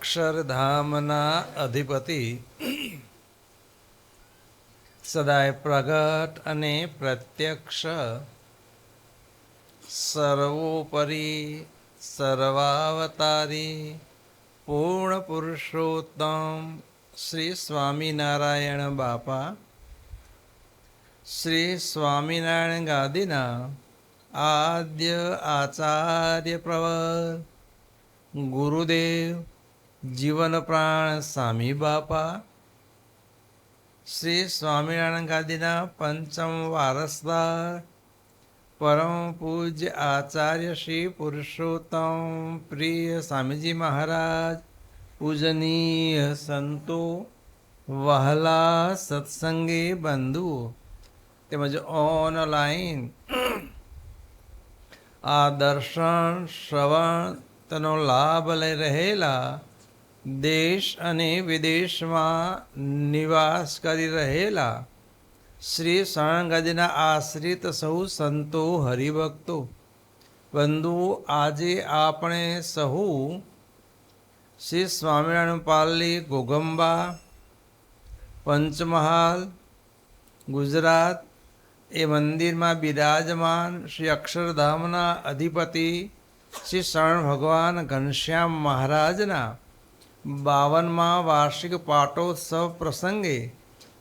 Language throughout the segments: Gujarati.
અક્ષરધામના અધિપતિ સદાય પ્રગટ અને પ્રત્યક્ષ સર્વોપરી સર્વાવતારી પૂર્ણ પુરુષોત્તમ શ્રી સ્વામિનારાયણ બાપા શ્રી સ્વામિનારાયણ ગાદીના આદ્ય આચાર્ય પ્રવર ગુરુદેવ જીવન પ્રાણ સ્વામી બાપા શ્રી સ્વામિનારાયણ ગાદીના પંચમ વારસદાર પરમ પૂજ્ય આચાર્ય શ્રી પુરુષોત્તમ પ્રિય સ્વામીજી મહારાજ, પૂજનીય સંતો, વહાલા સત્સંગી બંધુઓ તેમજ ઓનલાઈન આ દર્શન શ્રવણ તેનો લાભ લઈ રહેલા દેશ અને વિદેશમાં નિવાસ કરી રહેલા શ્રી સ્વામિનારાયણ આશ્રિત સહુ સંતો હરિભક્તો બંધુઓ, આજે આપણે સહુ શ્રી સ્વામિનારાયણ પાલલી ઘોઘંબા પંચમહાલ ગુજરાત એ મંદિરમાં બિરાજમાન શ્રી અક્ષરધામના અધિપતિ શ્રી શરણ ભગવાન ઘનશ્યામ મહારાજના 52મા વાર્ષિક પાટોત્સવ પ્રસંગે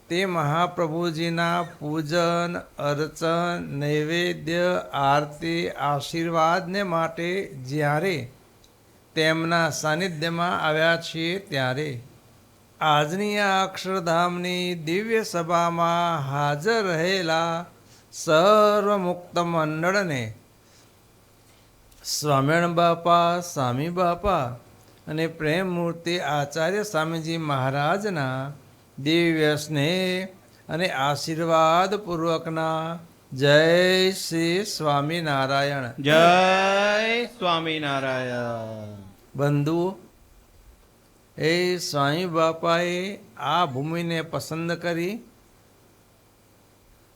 તે મહાપ્રભુજીના પૂજન અર્ચન નૈવેદ્ય આરતી આશીર્વાદને માટે જ્યારે તેમના સાનિધ્યમાં આવ્યા છીએ ત્યારે આજની આ અક્ષરધામની દિવ્ય સભામાં હાજર રહેલા સર્વ મુક્ત મંડળને સ્વામિનારાયણ બાપા, સ્વામી બાપા અને પ્રેમમૂર્તિ આચાર્ય સ્વામીજી મહારાજના દિવ્ય સ્નેહ અને આશીર્વાદ પૂર્વકના જય શ્રી સ્વામિનારાયણ. જય સ્વામિનારાયણ. બંધુઓ, એ સ્વામી બાપાએ આ ભૂમિને પસંદ કરી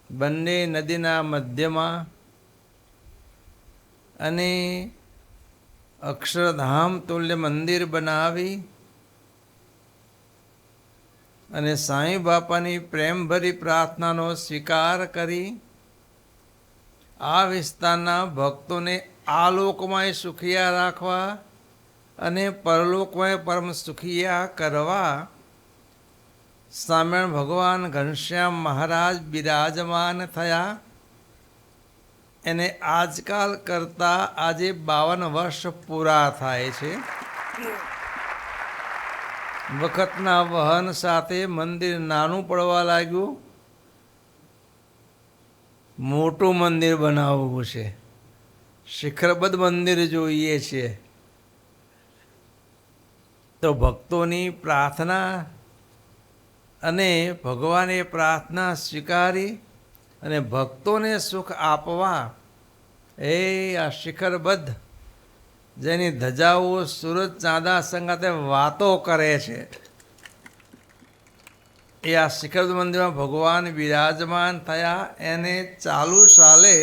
બંને નદીના મધ્યમાં અને અક્ષરધામ તુલ્ય મંદિર બનાવી અને સાંઈ બાપાની પ્રેમભરી પ્રાર્થનાનો સ્વીકાર કરી આ વિસ્તારના ભક્તોને આ લોકમાં સુખિયા રાખવા અને પરલોકમાં પરમ સુખિયા કરવા સ્વામિનારાયણ ભગવાન ઘનશ્યામ મહારાજ બિરાજમાન થયા. એને આજકાલ કરતાં આજે 52 વર્ષ પૂરા થાય છે. વખતના વહન સાથે મંદિર નાનું પડવા લાગ્યું. મોટું મંદિર બનાવવું છે, શિખરબદ્ધ મંદિર જોઈએ છે. તો ભક્તોની પ્રાર્થના અને ભગવાને પ્રાર્થના સ્વીકારી અને ભક્તોને સુખ આપવા એ આ શિખરબદ્ધ જેની ધજાઓ સૂરજ ચાંદા સંગાતે વાતો કરે છે એ આ શિખરબદ્ધ મંદિરમાં ભગવાન બિરાજમાન થયા. એને ચાલુ સાલે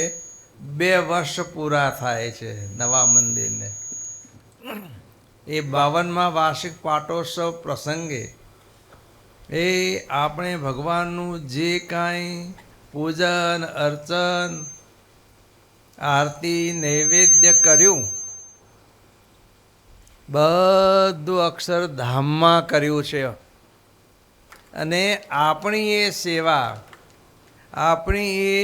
2 વર્ષ પૂરા થાય છે નવા મંદિરને. એ 52મા વાર્ષિક પાટોત્સવ પ્રસંગે એ આપણે ભગવાનનું જે કાંઈ પૂજન અર્ચન આરતી નૈવેદ્ય કર્યું બધું અક્ષરધામમાં કર્યું છે. અને આપણી એ સેવા, આપણી એ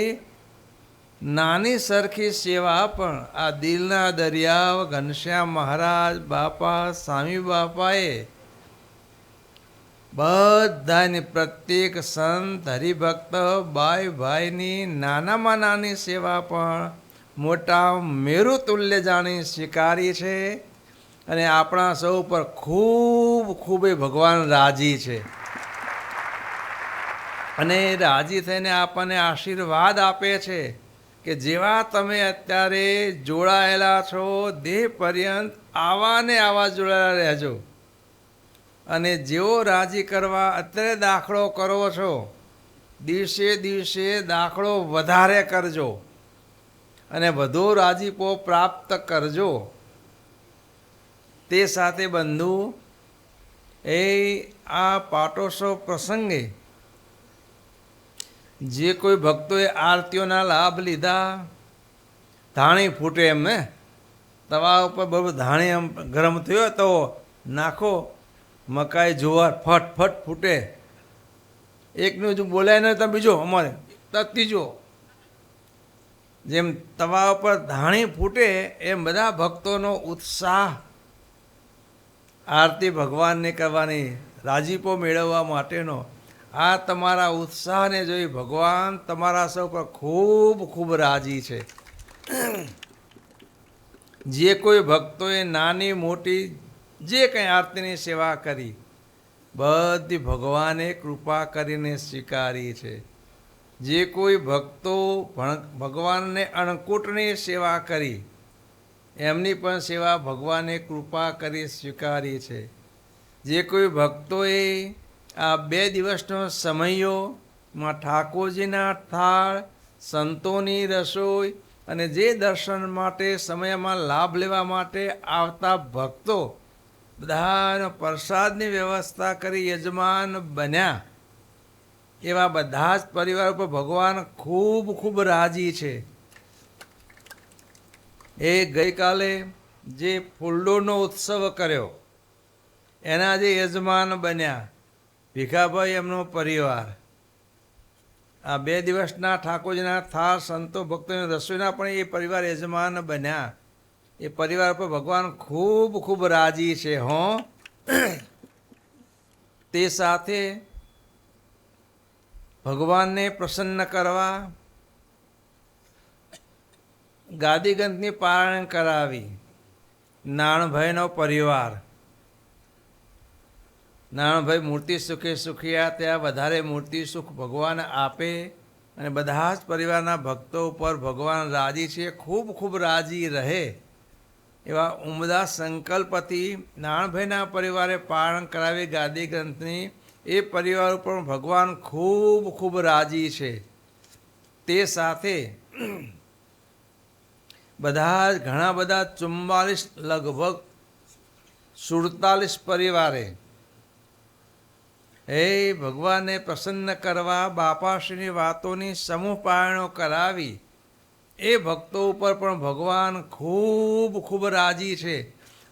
નાની સરખી સેવા પણ આ દિલના દરિયા ઘનશ્યામ મહારાજ બાપા, સ્વામી બાપાએ બધાની પ્રત્યેક સંત હરિભક્ત ભાઈ ભાઈની નાનામાં નાની સેવા પણ મોટા મેરુ તુલ્ય જાણી સ્વીકારી છે. અને આપણા સૌ પર ખૂબ ખૂબ ભગવાન રાજી છે. અને રાજી થઈને આપણને આશીર્વાદ આપે છે કે જેવા તમે અત્યારે જોડાયેલા છો દેહ પર્યંત આવા ને આવા જોડાયેલા રહેજો. અને જેવો રાજી કરવા અત્યારે દાખલો કરો છો, દિવસે દિવસે દાખલો વધારે કરજો અને વધુ રાજીપો પ્રાપ્ત કરજો. તે સાથે બંધુ એ આ પાટોત્સવ પ્રસંગે જે કોઈ ભક્તોએ આરતીઓના લાભ લીધા, ધાણી ફૂટે એમ ને, તવા ઉપર બરાબર ધાણી આમ ગરમ થયો તો નાખો, મકાઈ જુવાર ફટ ફટ ફૂટે. એકનું જો બોલાય ને તો બીજો અમારે ત્રીજો. જેમ તવા ઉપર ધાણી ફૂટે એમ બધા ભક્તોનો ઉત્સાહ આરતી ભગવાનને કરવાની, રાજીપો મેળવવા માટેનો, આ તમારા ઉત્સાહને જોઈ ભગવાન તમારા સૌ પર ખૂબ ખૂબ રાજી છે. જે કોઈ ભક્તોએ નાની મોટી જે કંઈ આરતીની સેવા કરી, બધી ભગવાને કૃપા કરીને સ્વીકારી છે. જે કોઈ ભક્તો ભગવાનને અન્નકૂટની સેવા કરી, એમની પણ સેવા ભગવાને કૃપા કરી સ્વીકારી છે. જે કોઈ ભક્તોએ આ 2 દિવસનો સમયોમાં ઠાકોરજીના થાળ, સંતોની રસોઈ અને જે દર્શન માટે સમયમાં લાભ લેવા માટે આવતા ભક્તો બધાનો પ્રસાદની વ્યવસ્થા કરી યજમાન બન્યા, એવા બધા જ પરિવાર ઉપર ભગવાન ખૂબ ખૂબ રાજી છે. એ ગઈકાલે જે ફૂલોનો ઉત્સવ કર્યો એના જે યજમાન બન્યા ભીખાભાઈ એમનો પરિવાર, આ 2 દિવસના ઠાકોરજીના થાળ, સંતો ભક્તોની રસોઈના પણ એ પરિવાર યજમાન બન્યા. એ પરિવાર પર ભગવાન ખૂબ ખૂબ રાજી છે. હો તે સાથે ભગવાનને પ્રસન્ન કરવા ગાદી ગ્રંથની પારાયણ કરાવી. નાણભાઈનો પરિવાર, નાણભાઈ મૂર્તિ સુખે સુખિયા, ત્યાં વધારે મૂર્તિ સુખ ભગવાન આપે અને બધા જ પરિવારના ભક્તો ઉપર ભગવાન રાજી છે, ખૂબ ખૂબ રાજી રહે. એવા ઉમદા સંકલ્પથી નાણભાઈના પરિવારે પારણ કરાવી ગાદી ગ્રંથની, એ પરિવાર ઉપર ભગવાન ખૂબ ખૂબ રાજી છે. તે સાથે બધા જ ઘણા બધા 44 લગભગ 47 પરિવારે એ ભગવાનને પ્રસન્ન કરવા બાપાશ્રીની વાતોની સમૂહ પારણો કરાવી. એ ભક્તો ઉપર પણ ભગવાન ખૂબ ખૂબ રાજી છે.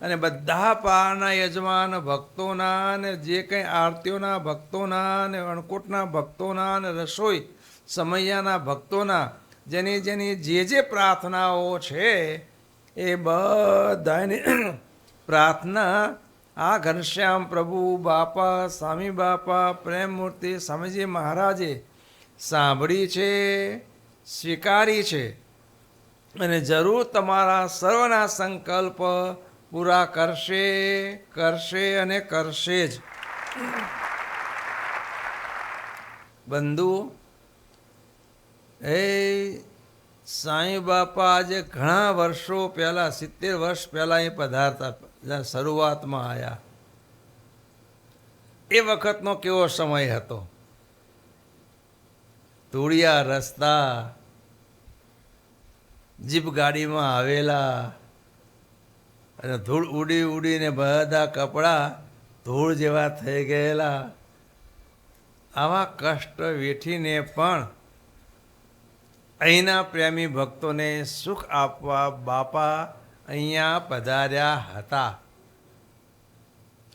અને બધા પારના યજમાન ભક્તોના અને જે કંઈ આરતીઓના ભક્તોના અને અણકોટના ભક્તોના અને રસોઈ સમૈયાના ભક્તોના જેની જેની જે પ્રાર્થનાઓ છે એ બધાની પ્રાર્થના આ ઘનશ્યામ પ્રભુ બાપા, સ્વામી બાપા, પ્રેમમૂર્તિ સ્વામીજી મહારાજે સાંભળી છે, સ્વીકારી છે અને જરૂર તમારા સર્વના સંકલ્પ પૂરા કરશે, કરશે અને કરશે જ. બંધુ, એ સાંઈ બાપા આજે ઘણા વર્ષો પહેલાં, 70 વર્ષ પહેલાં એ પધારતા, જ્યારે શરૂઆતમાં આવ્યા. એ વખતનો કેવો સમય હતો! ધૂળિયા રસ્તા, જીપ ગાડીમાં આવેલા અને ધૂળ ઉડી ઉડીને બધા કપડાં ધૂળ જેવા થઈ ગયેલા. આવા કષ્ટ વેઠીને પણ અહીંના પ્રેમી ભક્તોને સુખ આપવા બાપા અહીંયા પધાર્યા હતા.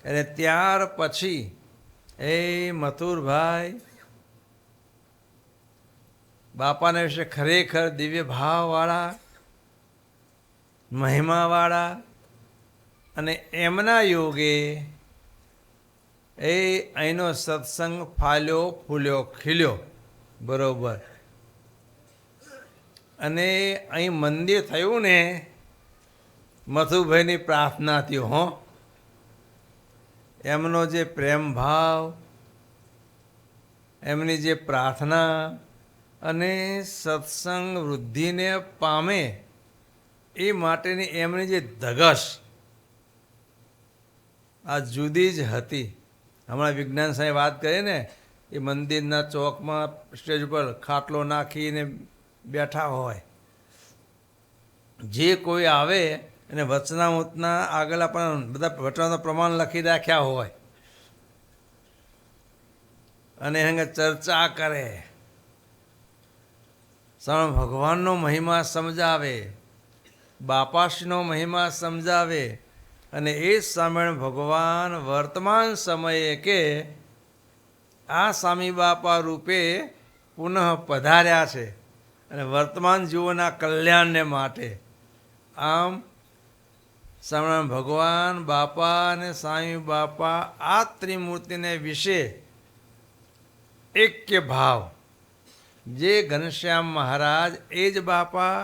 અને ત્યાર પછી એ મથુરભાઈ બાપાના વિશે ખરેખર દિવ્ય ભાવવાળા, મહિમાવાળા અને એમના યોગે એ અહીંનો સત્સંગ ફાલ્યો, ફૂલ્યો, ખીલ્યો બરોબર. અને અહીં મંદિર થયું ને મથુભાઈની પ્રાર્થનાથી. હો, એમનો જે પ્રેમ ભાવ, એમની જે પ્રાર્થના અને સત્સંગ વૃદ્ધિને પામે એ માટેની એમની જે ધગશ આ જુદી જ હતી. હમણાં વિજ્ઞાન સાહેબ વાત કરી ને, એ મંદિરના ચોકમાં સ્ટેજ ઉપર ખાટલો નાખીને બેઠા હોય, જે કોઈ આવે અને વચનામૃતના આગળ પણ બધા વચનામૃતના પ્રમાણ લખી રાખ્યા હોય અને એને ચર્ચા કરે, ભગવાનનો મહિમા સમજાવે, બાપાશ્રીનો મહિમા સમજાવે, અને એ સમય ભગવાન વર્તમાન સમયે કે આ સ્વામી બાપા રૂપે પુનઃ પધાર્યા છે અને વર્તમાન જીવોના કલ્યાણને માટે. આમ સમણ ભગવાન બાપા અને સ્વામી બાપા આ ત્રિમૂર્તિને વિશે એક્ય ભાવ, જે ઘનશ્યામ મહારાજ એ જ બાપા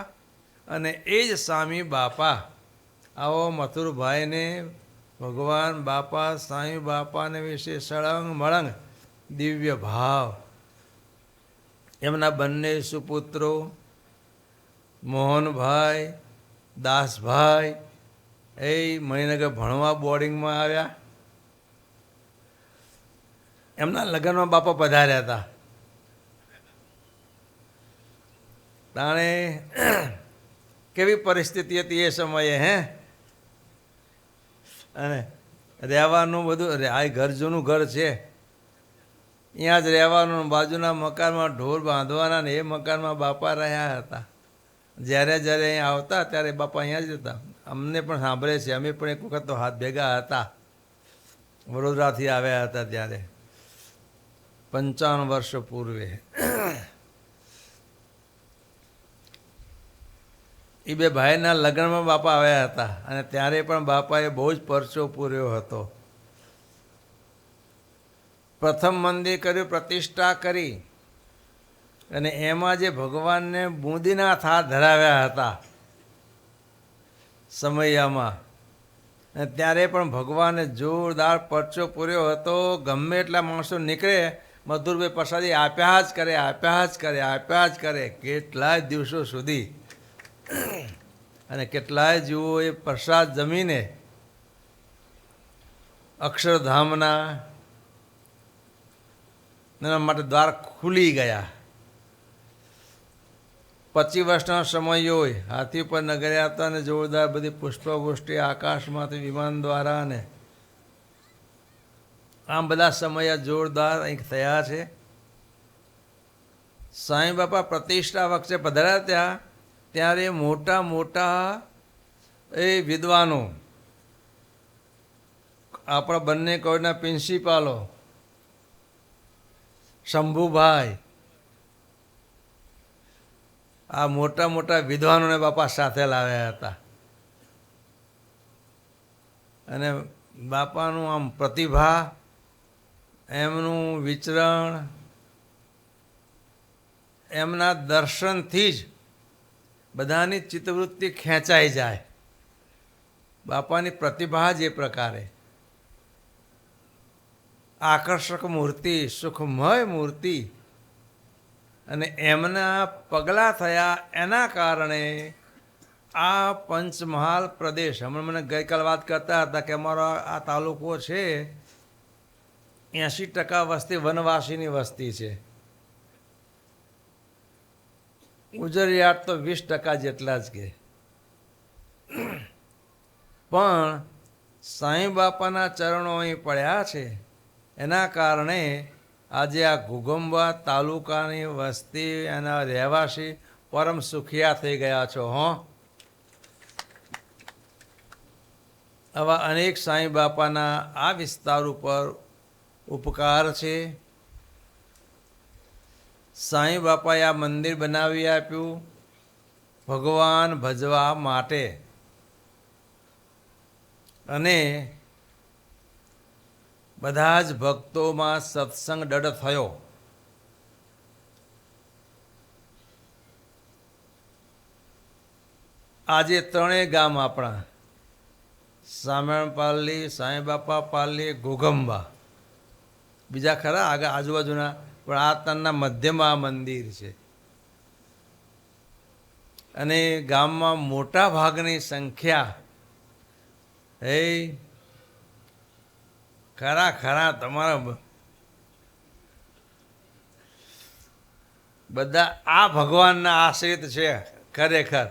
અને એ જ સ્વામી બાપા. આવો મથુરભાઈને ભગવાન બાપા સ્વામી બાપાને વિશે સળંગ મળંગ દિવ્ય ભાવ. એમના બંને સુપુત્રો મોહનભાઈ, દાસભાઈ એ મણિનગર ભણવા બોર્ડિંગમાં આવ્યા. એમના લગ્નમાં બાપા પધાર્યા હતા. તાણે કેવી પરિસ્થિતિ હતી એ સમયે, હે? અને રહેવાનું બધું, આ ઘર જૂનું ઘર છે, અહીંયા જ રહેવાનું. બાજુના મકાનમાં ઢોર બાંધવાના ને એ મકાનમાં બાપા રહ્યા હતા. જ્યારે જ્યારે અહીંયા આવતા ત્યારે બાપા અહીંયા જ હતા. અમને પણ સાંભળે છે, અમે પણ એક વખત તો હાથ ભેગા હતા, વડોદરાથી આવ્યા હતા ત્યારે 55 વર્ષ પૂર્વે. એ બે ભાઈના લગ્નમાં બાપા આવ્યા હતા અને ત્યારે પણ બાપાએ બહુ જ પરચો પૂર્યો હતો. પ્રથમ મંદિર કર્યું, પ્રતિષ્ઠા કરી, અને એમાં જે ભગવાનને બુંદીના થાળ ધરાવ્યા હતા સમયામાં, અને ત્યારે પણ ભગવાને જોરદાર પરચો પૂર્યો હતો. ગમે એટલા માણસો નીકળે, મધુરભાઈ પ્રસાદી આપ્યા જ કરે, આપ્યા જ કરે, આપ્યા જ કરે, કેટલાય દિવસો સુધી. અને કેટલાય જીવો એ પ્રસાદ જમીને અક્ષરધામના એના માટે દ્વાર ખુલી ગયા. 25 વર્ષનો સમય હોય, હાથી પર નગર્યા હતા અને જોરદાર બધી પુષ્પવૃષ્ટિ આકાશમાંથી વિમાન દ્વારા, ને આમ બધા સમય જોરદાર અહીં થયા છે. સાંઈ બાપા પ્રતિષ્ઠા વખતે પધાર્યા ત્યાં, ત્યારે મોટા મોટા એ વિદ્વાનો, આપણા બંને કોલેજના પ્રિન્સિપાલો શંભુભાઈ, આ મોટા મોટા વિદ્વાનોને બાપા સાથે લાવ્યા હતા. અને બાપાનું આમ પ્રતિભા, એમનું વિચરણ, એમના દર્શનથી જ બધાની ચિત્તવૃત્તિ ખેંચાઈ જાય. બાપાની પ્રતિભા જ એ પ્રકારે આકર્ષક મૂર્તિ, સુખમય મૂર્તિ, અને એમના પગલાં થયા એના કારણે આ પંચમહાલ પ્રદેશ, હમણાં મને ગઈકાલ વાત કરતા હતા કે અમારો આ તાલુકો છે 80% વસ્તી વનવાસીની વસ્તી છે, ઉજરિયાત તો 20% જેટલા જ કે. પણ સાંઈ બાપાના ચરણો અહીં પડ્યા છે એના કારણે આજે આ ઘુગંબા તાલુકાની વસ્તી, એના રહેવાસી પરમ સુખિયા થઈ ગયા છો. આવા અનેક સાંઈ બાપાના આ વિસ્તાર ઉપર ઉપકાર છે. સાંઈ બાપાએ આ મંદિર બનાવી આપ્યું ભગવાન ભજવા માટે, અને બધા જ ભક્તોમાં સત્સંગ દઢ થયો. આજે ત્રણેય ગામ આપણા, સામેણ પાર્લી, સાંઈ બાપા પાર્લી, ઘુગંબા, બીજા ખરા આગળ આજુબાજુના, પણ આ તનના મધ્યમાં આ મંદિર છે. અને ગામમાં મોટા ભાગની સંખ્યા હે ખરા તમારા બધા આ ભગવાનના આશ્રિત છે ખરેખર.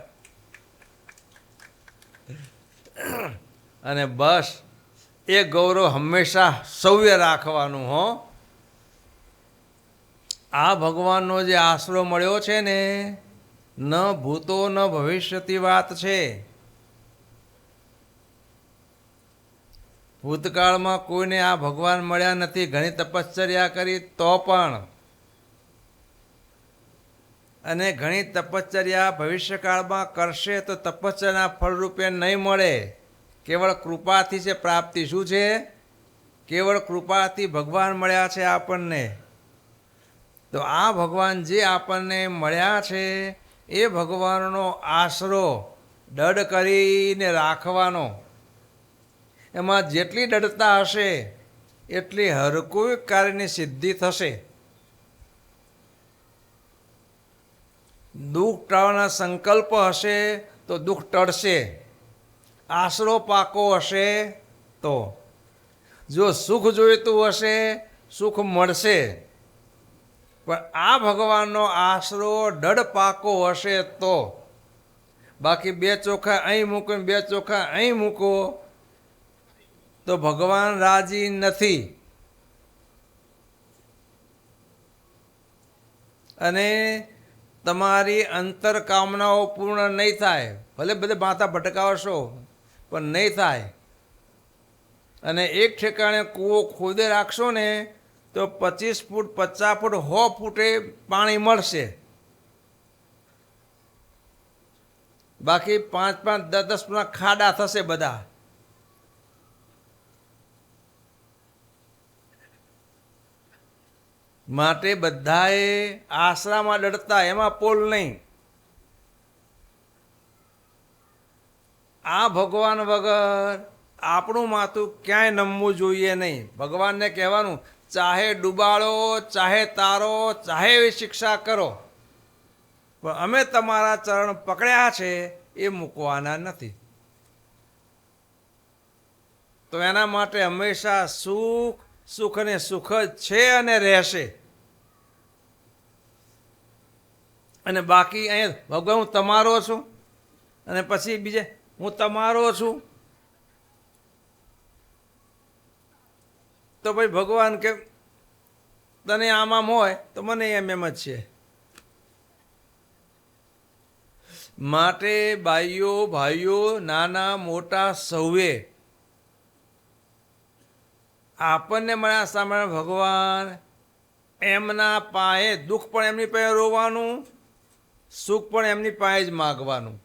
અને બસ એ ગૌરવ હંમેશા સૌએ રાખવાનું. આ ભગવાનનો જે આશરો મળ્યો છે ને, ન ભૂતો ન ભવિષ્યતી વાત છે. ભૂતકાળમાં કોઈને આ ભગવાન મળ્યા નથી, ઘણી તપશ્ચર્યા કરી તો પણ, અને ઘણી તપશ્ચર્યા ભવિષ્યકાળમાં કરશે તો તપશ્ચર્યાના ફળરૂપે નહીં મળે. કેવળ કૃપાથી છે પ્રાપ્તિ. શું છે? કેવળ કૃપાથી ભગવાન મળ્યા છે આપણને. તો આ ભગવાન જે આપણને મળ્યા છે એ ભગવાનનો આશરો દૃઢ કરીને રાખવાનો. એમાં જેટલી દૃઢતા હશે એટલી હર કોઈ કાર્યની સિદ્ધિ થશે. દુઃખ ટાળવાના સંકલ્પ હશે તો દુઃખ ટળશે. આશરો પાકો હશે તો. જો સુખ જોઈતું હશે સુખ મળશે. પણ આ ભગવાનનો આશરો દૃઢ પાકો હશે તો. બાકી બે ચોખા અહીં મૂકો બે ચોખા અહીં મૂકો તો ભગવાન રાજી નથી. અને તમારી અંતર કામનાઓ પૂર્ણ નહીં થાય. ભલે બધે માથા ભટકાવશો પણ નહીં થાય. અને એક ઠેકાણે કૂવો ખોદે રાખશો ને તો 25 ફૂટ 50 ફૂટ 100 ફૂટે પાણી મળશે. બાકી 5 5 10 10 ફૂટના ખાડા થશે બધા. માટે બધાએ આશરામાં દડતા, એમાં પોલ નહીં. આ ભગવાન વગર આપણું માથું ક્યાંય નમવું જોઈએ નહીં. ભગવાનને કહેવાનું, ચાહે ડૂબાડો, ચાહે તારો, ચાહે એવી શિક્ષા કરો, પણ અમે તમારા ચરણ પકડ્યા છે એ મૂકવાના નથી. તો એના માટે હંમેશા સુખ સુખ અને સુખ જ છે અને રહેશે. અને બાકી અહીંયા ભગવાન હું તમારો છું, અને પછી બીજે હું તમારો છું. તો ભાઈ ભગવાન કે તને આમ હોય તો મને એમ જ છે. માટે બાઈઓ ભાઈઓ નાના મોટા સૌએ આપણને મળ્યા સામે ભગવાન, એમના પાસે દુઃખ પણ એમની પાસે રોવાનું, સુખ પણ એમની પાસે જ માગવાનું.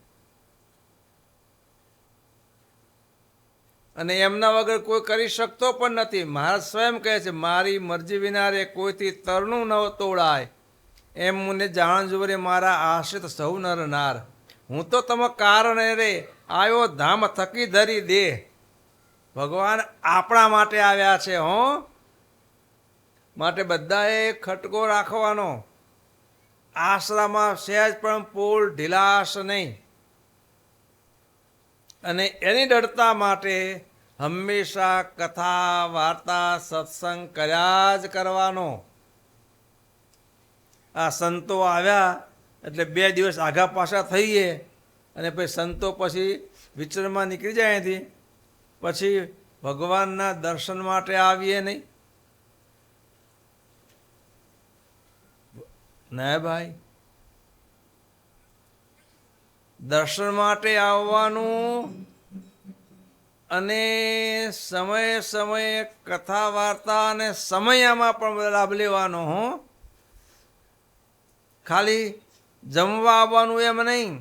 અને એમના વગર કોઈ કરી શકતો પણ નથી. મહારાજ સ્વયં કહે છે, મારી મરજી વિના રે કોઈથી તરણું ન તોડાય, એમ મને જાણ જુવરે મારા આશ્રિત સૌ નર નાર. હું તો તમે કારણે રે આવ્યો ધામ થકી ધરી દે. ભગવાન આપણા માટે આવ્યા છે. માટે બધાએ ખટકો રાખવાનો. આશરામાં સહેજ પણ પોલ ઢીલાશ નહીં. અને એની દૃઢતા માટે હંમેશા કથા વાર્તા સત્સંગ કર્યા જ કરવાનો. આ સંતો આવ્યા એટલે 2 દિવસ આઘા પાછા થઈએ, અને પછી સંતો પછી વિચરણમાં નીકળી જાય અહીંથી. પછી ભગવાનના દર્શન માટે આવીએ નહીં. ના ભાઈ, દર્શન માટે આવવાનું, અને સમયે સમયે કથા વાર્તા અને સમયમાં પણ લાભ લેવાનો. ખાલી જમવા આવવાનું એમ નહીં.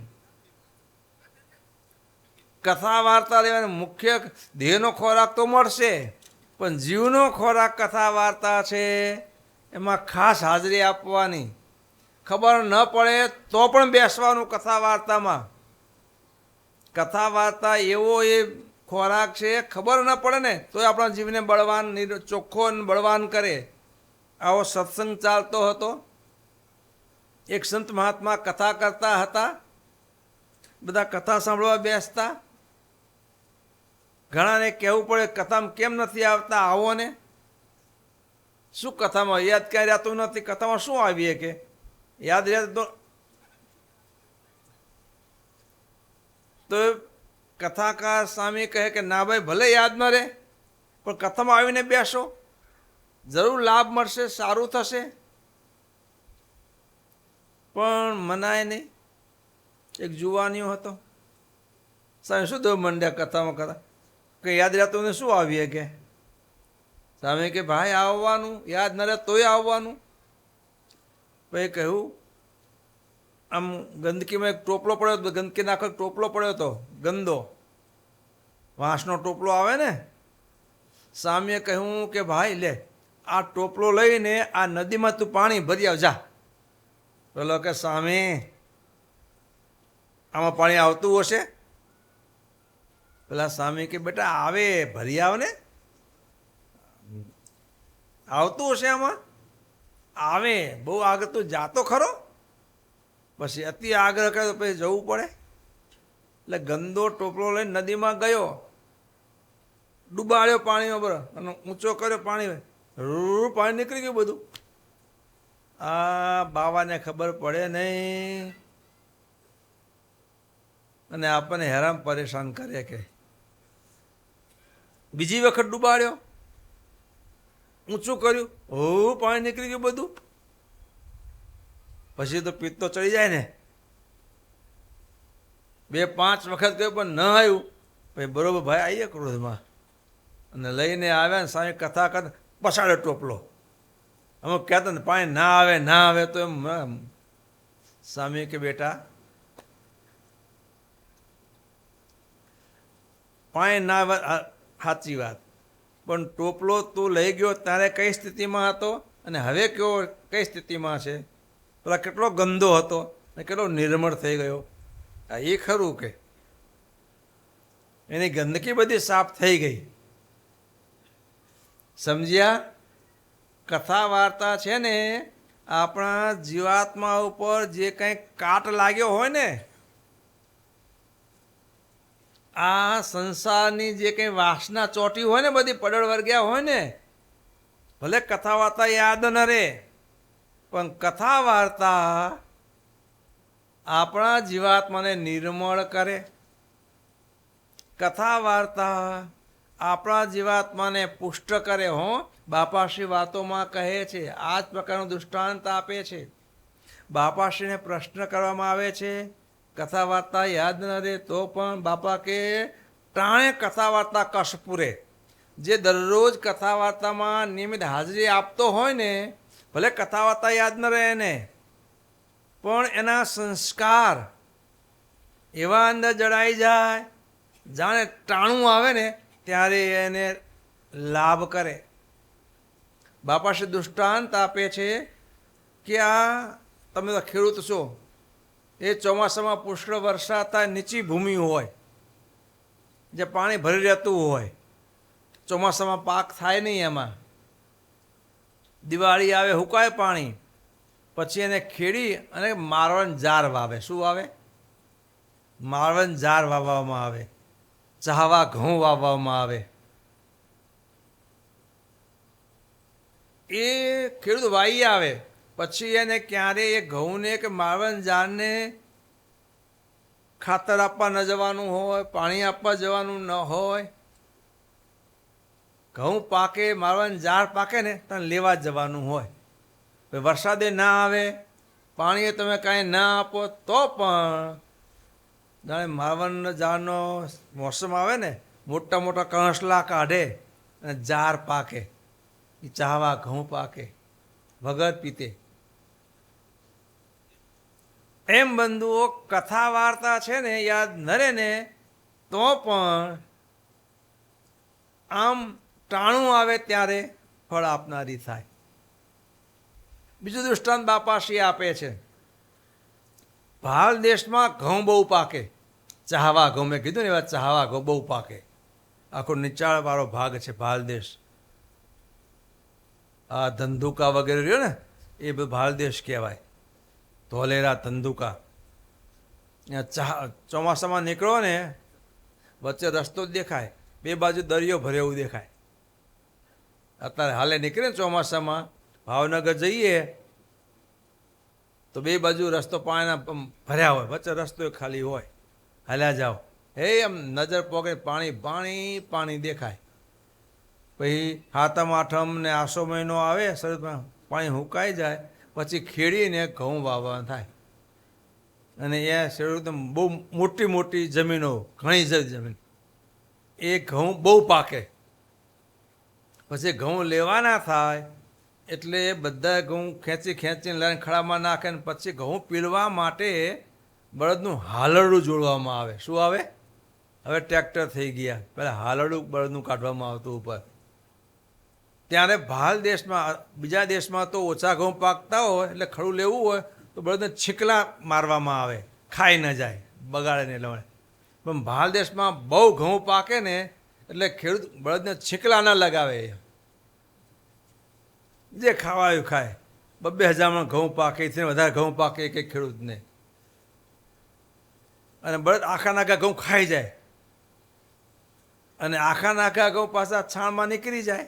કથા વાર્તા લેવાની. મુખ્ય દેહનો ખોરાક તો મળશે, પણ જીવનો ખોરાક કથા વાર્તા છે, એમાં ખાસ હાજરી આપવાની. ખબર ન પડે તો પણ બેસવાનું કથા વાર્તામાં. કથા વાર્તા એવો એ ખોરાક છે, ખબર ન પડે ને તો આપણા જીવને બળવાન, ચોખ્ખો બળવાન કરે. આવો સત્સંગ ચાલતો હતો. એક સંત મહાત્મા કથા કરતા હતા. બધા કથા સાંભળવા બેસતા. ઘણાને કહેવું પડે, કથામાં કેમ નથી આવતા, આવો ને. શું કથામાં યાદ ક્યાં રહેતું નથી? કથામાં શું આવીએ કે યાદ રહે તો કથાકાર સામે કહે કે ના ભાઈ, ભલે યાદ ન રહે પણ કથામાં આવીને બેસો, જરૂર લાભ મળશે, સારું થશે. પણ મનાય નહીં. એક જુવાનીઓ હતો, સામે શું દો મંડ્યા કથામાં કથા કે યાદ રહેતું ને શું આવીએ કે સામે કે ભાઈ આવવાનું, યાદ ન રહે તોય આવવાનું. પછી કહ્યું આમ ગંદકીમાં એક ટોપલો પડ્યો હતો, ગંદકી નાખો ટોપલો પડ્યો હતો ગંદો, વાંસનો ટોપલો આવે ને. સામે કહ્યું કે ભાઈ લે આ ટોપલો લઈને આ નદીમાં તું પાણી ભરી આવ જા. પેલો કે સામે આમાં પાણી આવતું હશે? પેલા સામે કે બેટા આવે, ભરી આવ ને, આવતું હશે આમાં, આવે. બહુ આગળ તું જાતો ખરો? પછી અતિ આગ્રહ કરે તો પછી જવું પડે. એટલે ગંદો ટોપલો લઈને નદીમાં ગયો, ડૂબાડ્યો પાણીમાં બરો અને ઊંચો કર્યો, પાણી પાણી નીકળી ગયું બધું. આ બાવાને ખબર પડે નહીં અને આપણને હેરાન પરેશાન કરે. કે બીજી વખત ડૂબાડ્યો, ઊંચું કર્યું, પાણી નીકળી ગયું બધું. પછી તો પિત્ત તો ચડી જાય ને. 2-5 વખત ગયો પણ ન આવ્યું. પછી બરોબર ભાઈ આવીએ ક્રોધમાં અને લઈને આવ્યા ને સામે કથા કરતા પછાડ્યો ટોપલો. અમુક કહેતા ને પાણી ના આવે ના આવે તો એમ સામે કે બેટા પાણી ના આવે સાચી વાત, પણ ટોપલો તું લઈ ગયો ત્યારે કઈ સ્થિતિમાં હતો અને હવે કઈ સ્થિતિમાં છે? પેલા કેટલો ગંદો હતો ને કેટલો નિર્મળ થઈ ગયો. એ ખરું કે એની ગંદકી બધી સાફ થઈ ગઈ. સમજ્યા? કથા વાર્તા છે ને આપણા જીવાત્મા ઉપર જે કંઈ કાટ લાગ્યો હોય ને, આ સંસારની જે કંઈ વાસના ચોટી હોય ને, બધી પડળ વર્ગ્યા હોય ને, ભલે કથા વાર્તા યાદ ન રહે પણ કથા વાર્તા આપણા જીવાત્માને નિર્મળ કરે. કથા વાર્તા આપણા જીવાત્માને પુષ્ટ કરે. હો, બાપાશ્રી વાતોમાં કહે છે, આ જ પ્રકારનું દૃષ્ટાંત આપે છે. બાપાશ્રીને પ્રશ્ન કરવામાં આવે છે, કથા વાર્તા યાદ ન રહે તો પણ બાપા કે ટાણે કથા વાર્તા કશ પૂરે. જે દરરોજ કથા વાર્તામાં નિયમિત હાજરી આપતો હોય ને, ભલે કથા વાર્તા યાદ ન રહે એને, પણ એના સંસ્કાર એવા અંદર જડાઈ જાય, જાણે ટાણું આવે ને ત્યારે એને લાભ કરે. બાપાશ્રી દૃષ્ટાંત આપે છે કે આ તમે તો ખેડૂત છો, એ ચોમાસામાં પુષ્કળ વરસાદ થાય, નીચી ભૂમિ હોય, જે પાણી ભરી રહેતું હોય, ચોમાસામાં પાક થાય નહીં. એમાં દિવાળી આવે, હુકાય પાણી, પછી એને ખેડી અને મારવન જાર વાવે. શું વાવે? મારવન જાર વાવવામાં આવે, ચાહવા ઘઉં વાવવામાં આવે. એ ખેડૂત વાઈ આવે પછી એને ક્યારે એ ઘઉંને કે મારવન જારને ખાતર આપવા ન જવાનું હોય, પાણી આપવા જવાનું ન હોય. ઘઉં પાકે, મારવન જાર પાકે ને તને લેવા જવાનું હોય. વરસાદે ના આવે, પાણીએ તમે કાંઈ ના આપો તો પણ જાણે મારવન જારનો મોસમ આવે ને, મોટા મોટા કણસલા કાઢે અને જાર પાકે, એ ચાહવા ઘઉં પાકે વગર પીતે. એમ બંધુઓ કથા વાર્તા છે ને યાદ ન રહે ને તો પણ આમ ટાણું આવે ત્યારે ફળ આપનારી થાય. બીજું દૃષ્ટાંત બાપાશ્રી આપે છે. ભાલ દેશમાં ઘઉં બહુ પાકે, ચાહવા ઘઉં, મેં કીધું ને એવા ચાહવા ઘઉં બહુ પાકે. આખો નીચાણવાળો ભાગ છે ભાલ દેશ. આ ધંધુકા વગેરે રહ્યો ને એ બધું ભાલ દેશ કહેવાય. ધોલેરા, ધંધુકા. ચોમાસામાં નીકળો ને વચ્ચે રસ્તો જ દેખાય, બે બાજુ દરિયો ભરે એવું દેખાય. અત્યારે હાલે નીકળે ને ચોમાસામાં ભાવનગર જઈએ તો બે બાજુ રસ્તો પાણીના ભર્યા હોય, વચ્ચે રસ્તો ખાલી હોય, હાલ્યા જાઓ. એમ નજર પોકે પાણી પાણી પાણી દેખાય. પછી સાતમ આઠમ ને આસો મહિનો આવે, શરદમાં પાણી હુકાઈ જાય, પછી ખેડીને ઘઉં વાવવાનું થાય. અને એ ખેડૂત બહુ મોટી મોટી જમીનો, ઘણી જમીન, એ ઘઉં બહુ પાકે. પછી ઘઉં લેવાના થાય એટલે બધા ઘઉં ખેંચીને લઈને ખળામાં નાખે ને પછી ઘઉં પીળવા માટે બળદનું હાલરડું જોડવામાં આવે. શું આવે? હવે ટ્રેક્ટર થઈ ગયા, પહેલાં હાલરડું બળદનું કાઢવામાં આવતું ઉપર. ત્યારે ભાલ દેશમાં, બીજા દેશમાં તો ઓછા ઘઉં પાકતા હોય એટલે ખડું લેવું હોય તો બળદને છીકલા મારવામાં આવે, ખાઈ ન જાય, બગાડે ને એટલે. પણ ભાલ દેશમાં બહુ ઘઉં પાકે ને એટલે ખેડૂત બળદને છીકલા ન લગાવે, જે ખાવાયું ખાય. 2,000 ઘઉં પાકે, છે વધારે ઘઉં પાકે એક ખેડૂતને, અને બળદ આખા નાખા ઘઉં ખાઈ જાય, અને આખા નાખા ઘઉં પાછા છાણમાં નીકળી જાય.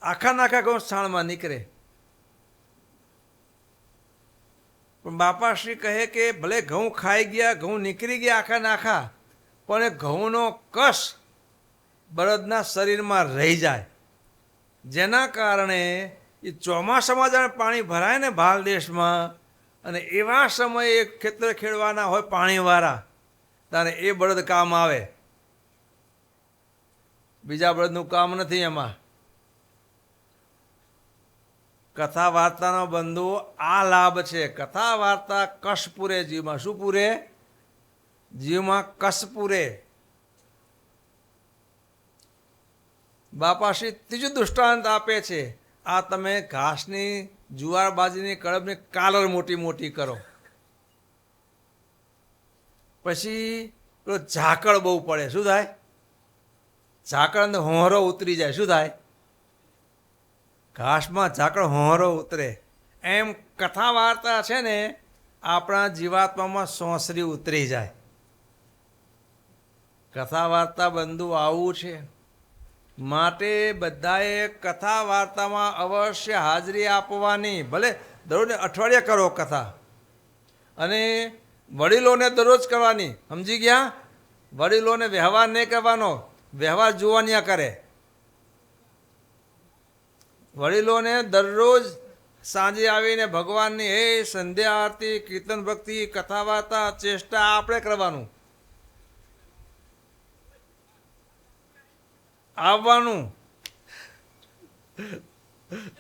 આખા નાખા ઘઉં છાણમાં નીકળે. પણ બાપાશ્રી કહે કે ભલે ઘઉં ખાઈ ગયા, ઘઉં નીકળી ગયા આખા નાખા, પણ એ ઘઉંનો કસ બળદના શરીરમાં રહી જાય. જેના કારણે એ ચોમાસામાં જ્યારે પાણી ભરાય ને ભાલ દેશમાં, અને એવા સમયે ખેતર ખેડવાના હોય પાણીવાળા, ત્યારે એ બળદ કામ આવે. બીજા બળદનું કામ નથી એમાં. કથા વાર્તાનો બંધુ આ લાભ છે. કથા વાર્તા કશ પૂરે જીવમાં. શું પૂરે? જીવમાં કશ પૂરે. બાપાશ્રી ત્રીજું દૃષ્ટાંત આપે છે. આ તમે ઘાસની, જુવાર બાજરીની કળબની કાલર મોટી મોટી કરો, પછી પેલો ઝાકળ બહુ પડે, શું થાય? ઝાકળ અંદર હોંહરો ઉતરી જાય. શું થાય? ઘાસમાં ઝાકળ હોંહરો ઉતરે. એમ કથા વાર્તા છે ને, આપણા જીવાત્મામાં સોંસરી ઉતરી જાય. કથા વાર્તા બંધુ આવું છે. માટે બધાએ કથા વાર્તામાં અવશ્ય હાજરી આપવાની. ભલે દરરોજ અઠવાડિયે કરો કથા, અને વડીલોને દરરોજ કરવાની. સમજી ગયા? વડીલોને વ્યવહાર નહીં કરવાનો, વ્યવહાર જોવાનિયા કરે. વડીલોને દરરોજ સાંજે આવીને ભગવાનની હે સંધ્યા આરતી, કીર્તન ભક્તિ, કથા વાર્તા, ચેષ્ટા આપણે કરવાનું. આવવાનું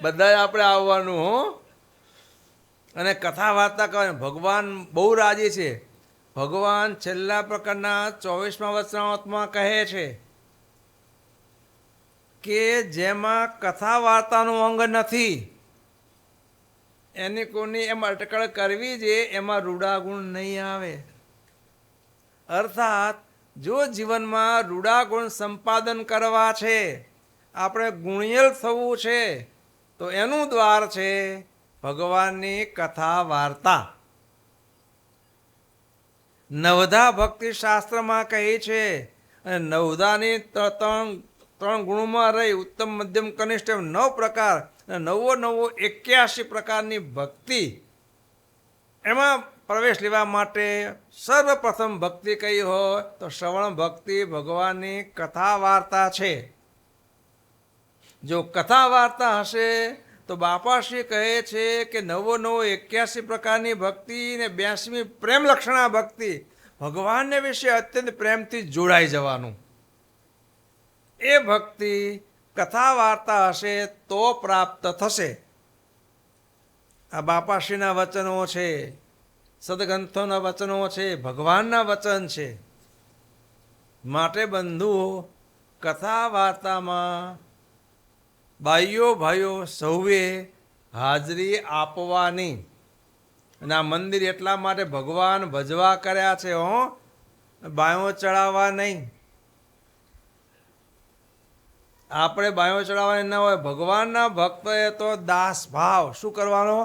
બધાએ આપણે આવવાનું હો. અને કથા વાર્તા કરવાની. ભગવાન બહુ રાજી છે. ભગવાન છેલ્લા પ્રકારના 24મા વચનામૃતમાં કહે છે કે જેમાં કથા વાર્તાનું અંગ નથી એની કોની એમ અટકળ કરવી છે, એમાં રૂડા ગુણ નહીં આવે. અર્થાત જો જીવનમાં રૂડા ગુણ સંપાદન કરવા છે, આપણે ગુણિયલ થવું છે, તો એનું દ્વાર છે ભગવાનની કથા વાર્તા. નવધા ભક્તિ શાસ્ત્રમાં કહી છે, અને નવધાની ત્રણ ગુણોમાં રહી ઉત્તમ, મધ્યમ, કનિષ્ઠ એમ 9 પ્રકાર, અને 81 પ્રકારની ભક્તિ. એમાં પ્રવેશ લેવા માટે સર્વપ્રથમ ભક્તિ કઈ હોય તો શ્રવણ ભક્તિ, ભગવાનની કથા વાર્તા છે. જો કથા વાર્તા હશે તો બાપાશ્રી કહે છે કે 81 પ્રકારની ભક્તિ ને 82મી પ્રેમ લક્ષણા ભક્તિ, ભગવાનને વિશે અત્યંત પ્રેમથી જોડાઈ જવાનું. એ ભક્તિ કથા વાર્તા હશે તો પ્રાપ્ત થશે. આ બાપાશ્રીના વચનો છે, સદગ્રંથોના વચનો છે, ભગવાનના વચન છે. માટે બંધુઓ, કથા વાર્તામાં બાઈઓ ભાઈઓ સૌએ હાજરી આપવાની. અને આ મંદિર એટલા માટે ભગવાન ભજવા કર્યા છે હો, બાયો ચડાવવા નહીં. આપણે બાયો ચડાવવાની ન હોય. ભગવાનના ભક્તોએ તો દાસ ભાવ શું કરવાનો?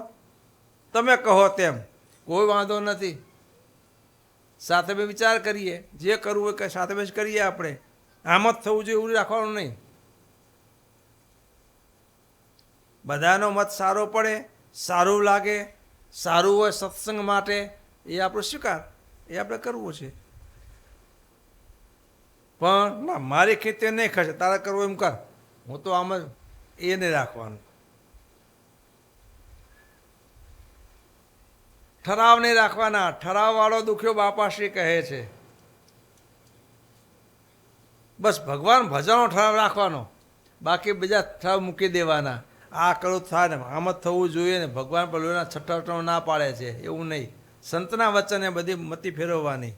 તમે કહો તેમ, કોઈ વાંધો નથી. સાથે બે વિચાર કરીએ, જે કરવું હોય કે સાથે બેસ કરીએ. આપણે આમ જ થવું જોઈએ એવું રાખવાનું નહીં. બધાનો મત સારો પડે, સારું લાગે, સારું હોય સત્સંગ માટે, એ આપણો સ્વીકાર, એ આપણે કરવું છે. પણ ના, મારી ખેતી નહીં ખસે, તારે કરવું એમ કર, હું તો આમ જ, એ નહીં રાખવાનું. ઠરાવ નહીં રાખવાના. ઠરાવવાળો દુખ્યો બાપાશ્રી કહે છે. બસ ભગવાન ભજનનો ઠરાવ રાખવાનો, બાકી બીજા ઠરાવ મૂકી દેવાના. આ કરું થાય ને આમ જ થવું જોઈએ ને, ભગવાન પેલું છઠ્ઠા ના પાડે છે એવું નહીં. સંતના વચને બધી મતી ફેરવવાની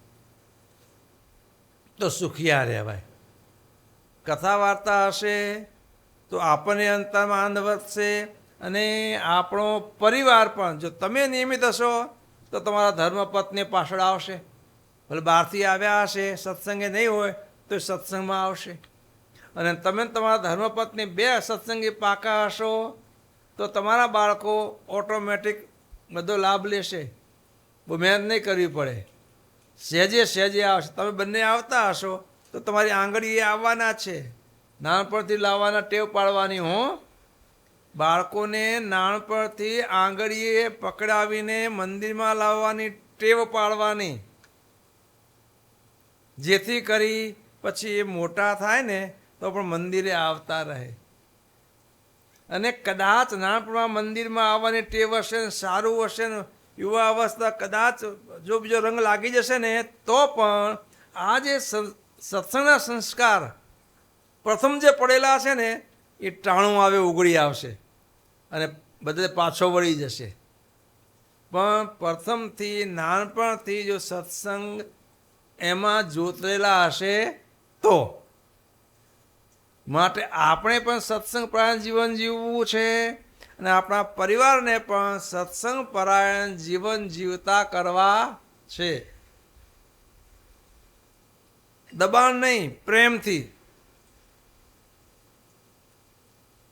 તો સુખિયા રહેવાય. કથા વાર્તા હશે તો આપણને અંતરમાં આનંદ વધશે, અને આપણો પરિવાર પણ, જો તમે નિયમિત હશો તો તમારા ધર્મપત્ની પાછળ આવશે. ભલે બહારથી આવ્યા હશે, સત્સંગે નહીં હોય તો સત્સંગમાં આવશે. અને તમે તમારા ધર્મપત્ની બે સત્સંગી પાકા હશો તો તમારા બાળકો ઓટોમેટિક બધો લાભ લેશે. બહુ મહેનત નહીં કરવી પડે, સહેજે સહેજે આવશે. તમે બંને આવતા હશો તો તમારી આંગળીએ આવવાના છે. નાનપણથી લાવવાના ટેવ પાડવાની હો. બાળકોને નાનપણથી આંગળીએ પકડાવીને મંદિરમાં લાવવાની ટેવ પાડવાની, જેથી કરી પછી એ મોટા થાય ને તો પણ મંદિરે આવતા રહે. અને કદાચ નાનપણમાં મંદિરમાં આવવાની ટેવ હશે ને, સારું હશે ને, યુવા અવસ્થા કદાચ જો બીજો રંગ લાગી જશે ને તો પણ આ જે સત્સંગના સંસ્કાર પ્રથમ જે પડેલા છે ને એ ટાણું આવે ઉગડી આવશે અને બધે પાછો વળી જશે. પણ પ્રથમથી નાનપણથી જો સત્સંગ એમાં જોતરેલા હશે તો. માટે આપણે પણ સત્સંગ પરાયણ જીવન જીવવું છે, અને આપણા પરિવારને પણ સત્સંગ પરાયણ જીવન જીવતા કરવા છે. દબાણ નહીં, પ્રેમથી.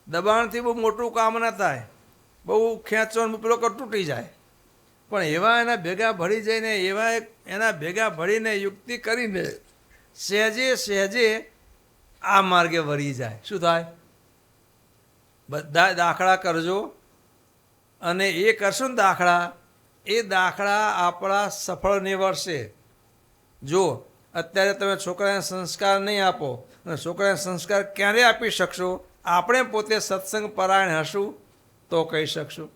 દબાણથી બહુ મોટું કામ ન થાય, બહુ ખેંચો પેલો તૂટી જાય. પણ એવા એના ભેગા ભળી જઈને, એવા એના ભેગા ભળીને યુક્તિ કરીને સહેજે સહેજે આ માર્ગે વળી જાય. શું થાય? બધા દાખલા કરજો, અને એ કરશો ને દાખલા, એ દાખલા આપણા સફળ નીવડશે. જો અત્યારે તમે છોકરાને સંસ્કાર નહીં આપો, અને છોકરાને સંસ્કાર ક્યારે આપી શકશો? આપણે પોતે સત્સંગ પરાયણ હશું તો કહી શકશું.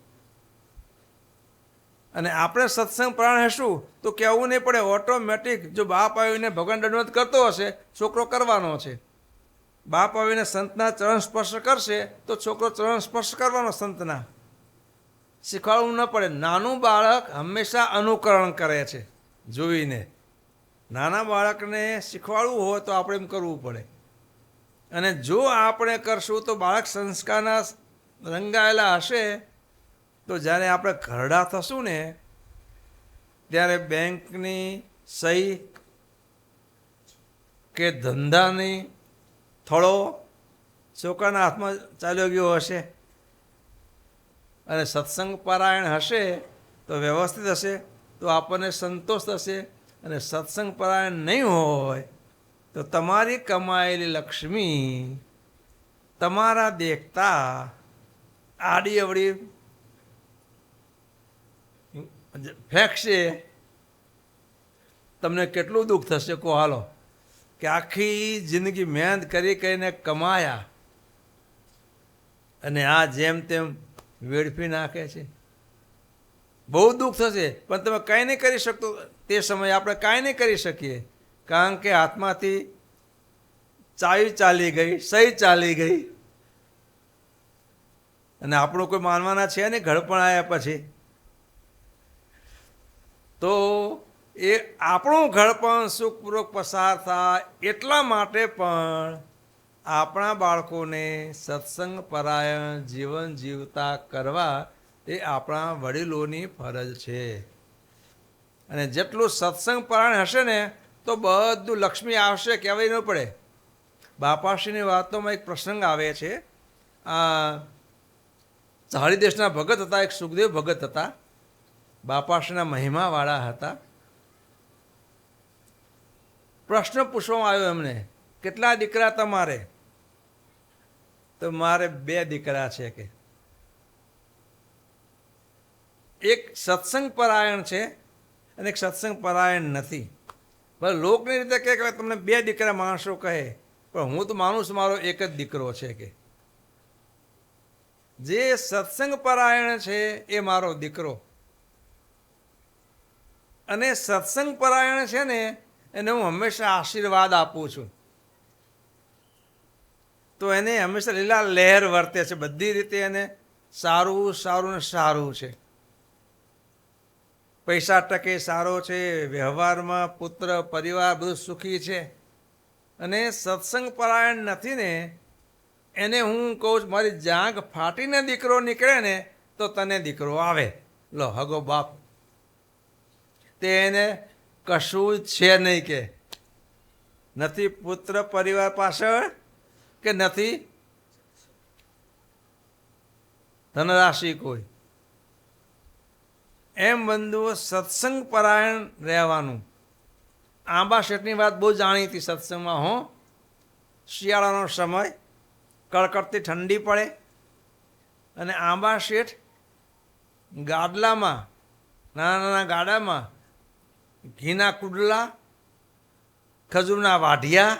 અને આપણે સત્સંગ પરાયણ હશું તો કહેવું નહીં પડે. ઓટોમેટિક જો બાપ આવીને ભગવાન દંડવત કરતો હશે, છોકરો કરવાનો છે. બાપ આવીને સંતના ચરણ સ્પર્શ કરશે તો છોકરો ચરણ સ્પર્શ કરવાનો સંતના. શીખવાડવું ન પડે. નાનું બાળક હંમેશા અનુકરણ કરે છે જોઈને. નાના બાળકને શીખવાડવું હોય તો આપણે એમ કરવું પડે. અને જો આપણે કરશું તો બાળક સંસ્કારના રંગાયેલા હશે તો જ્યારે આપણે ઘરડા થશું ને ત્યારે બેંકની સહી કે ધંધાની થોડો છોકરાના હાથમાં ચાલ્યો ગયો હશે, અને સત્સંગ પરાયણ હશે તો વ્યવસ્થિત હશે તો આપણને સંતોષ થશે. અને સત્સંગ પરાયણ નહીં હોય તો તમારી કમાયેલી લક્ષ્મી તમારા દેખતા આડી અવડી ફેંકશે. તમને કેટલું દુઃખ થશે કહો હાલો, કે આખી જિંદગી મહેનત કરી કરીને કમાયા અને આ જેમ તેમ વેડફી નાખે છે. બહુ દુઃખ થશે. પણ તમે કાંઈ નહીં કરી શકતો તે સમયે. આપણે કાંઈ નહીં કરી શકીએ, કારણ કે હાથમાંથી ચાવી ચાલી ગઈ, સહી ચાલી ગઈ, અને આપણું કોઈ માનવાના છે નહીં ઘડપણ આવ્યા પછી. તો એ આપણું ઘડપણ સુખપૂર્વક પસાર થાય એટલા માટે પણ આપણા બાળકોને સત્સંગ પરાયણ જીવન જીવતા કરવા એ આપણા વડીલોની ફરજ છે. અને જેટલું સત્સંગ પરાયણ હશે ને તો બધું લક્ષ્મી આવશે, કહેવાય ન પડે. બાપાશ્રીની વાતોમાં એક પ્રસંગ આવે છે. ચાળી દેશના ભગત હતા, એક સુખદેવ ભગત હતા. બાપાશ્રીના મહિમાવાળા હતા. પ્રશ્ન પૂછવામાં આવ્યો એમને, કેટલા દીકરા તમારે? તો મારે 2 દીકરા છે. કે એક સત્સંગ પરાયણ છે અને એક સત્સંગ પરાયણ નથી. ભલે લોકની રીતે કે તમને 2 દીકરા માણસો કહે, પણ હું તો માનું છું મારો એક જ દીકરો છે. કે જે સત્સંગ પરાયણ છે એ મારો દીકરો. અને સત્સંગ પરાયણ છે ને એને હું હંમેશા આશીર્વાદ આપું છું. તો એને હંમેશા લીલા લહેર વર્તે છે, બધી રીતે એને સારું સારું ને સારું છે. પૈસા ટકે સારો છે, વ્યવહારમાં પુત્ર પરિવાર બધું સુખી છે. અને સત્સંગ પરાયણ નથી ને એને હું કહું છું મારી જાંઘ ફાટીને દીકરો નીકળે ને તો તને દીકરો આવે. લો હગો બાપ તે એને કશું જ છે નહીં, કે નથી પુત્ર પરિવાર પાછળ કે નથી ધનરાશિ કોઈ. એમ બંધુઓ સત્સંગ પરાયણ રહેવાનું. આંબા શેઠની વાત બહુ જાણીતી સત્સંગમાં. હો, શિયાળાનો સમય, કડકડતી ઠંડી પડે અને આંબા શેઠ ગાડલામાં, નાના નાના ગાડામાં ઘીના કુડલા, ખજૂરના વાઢિયા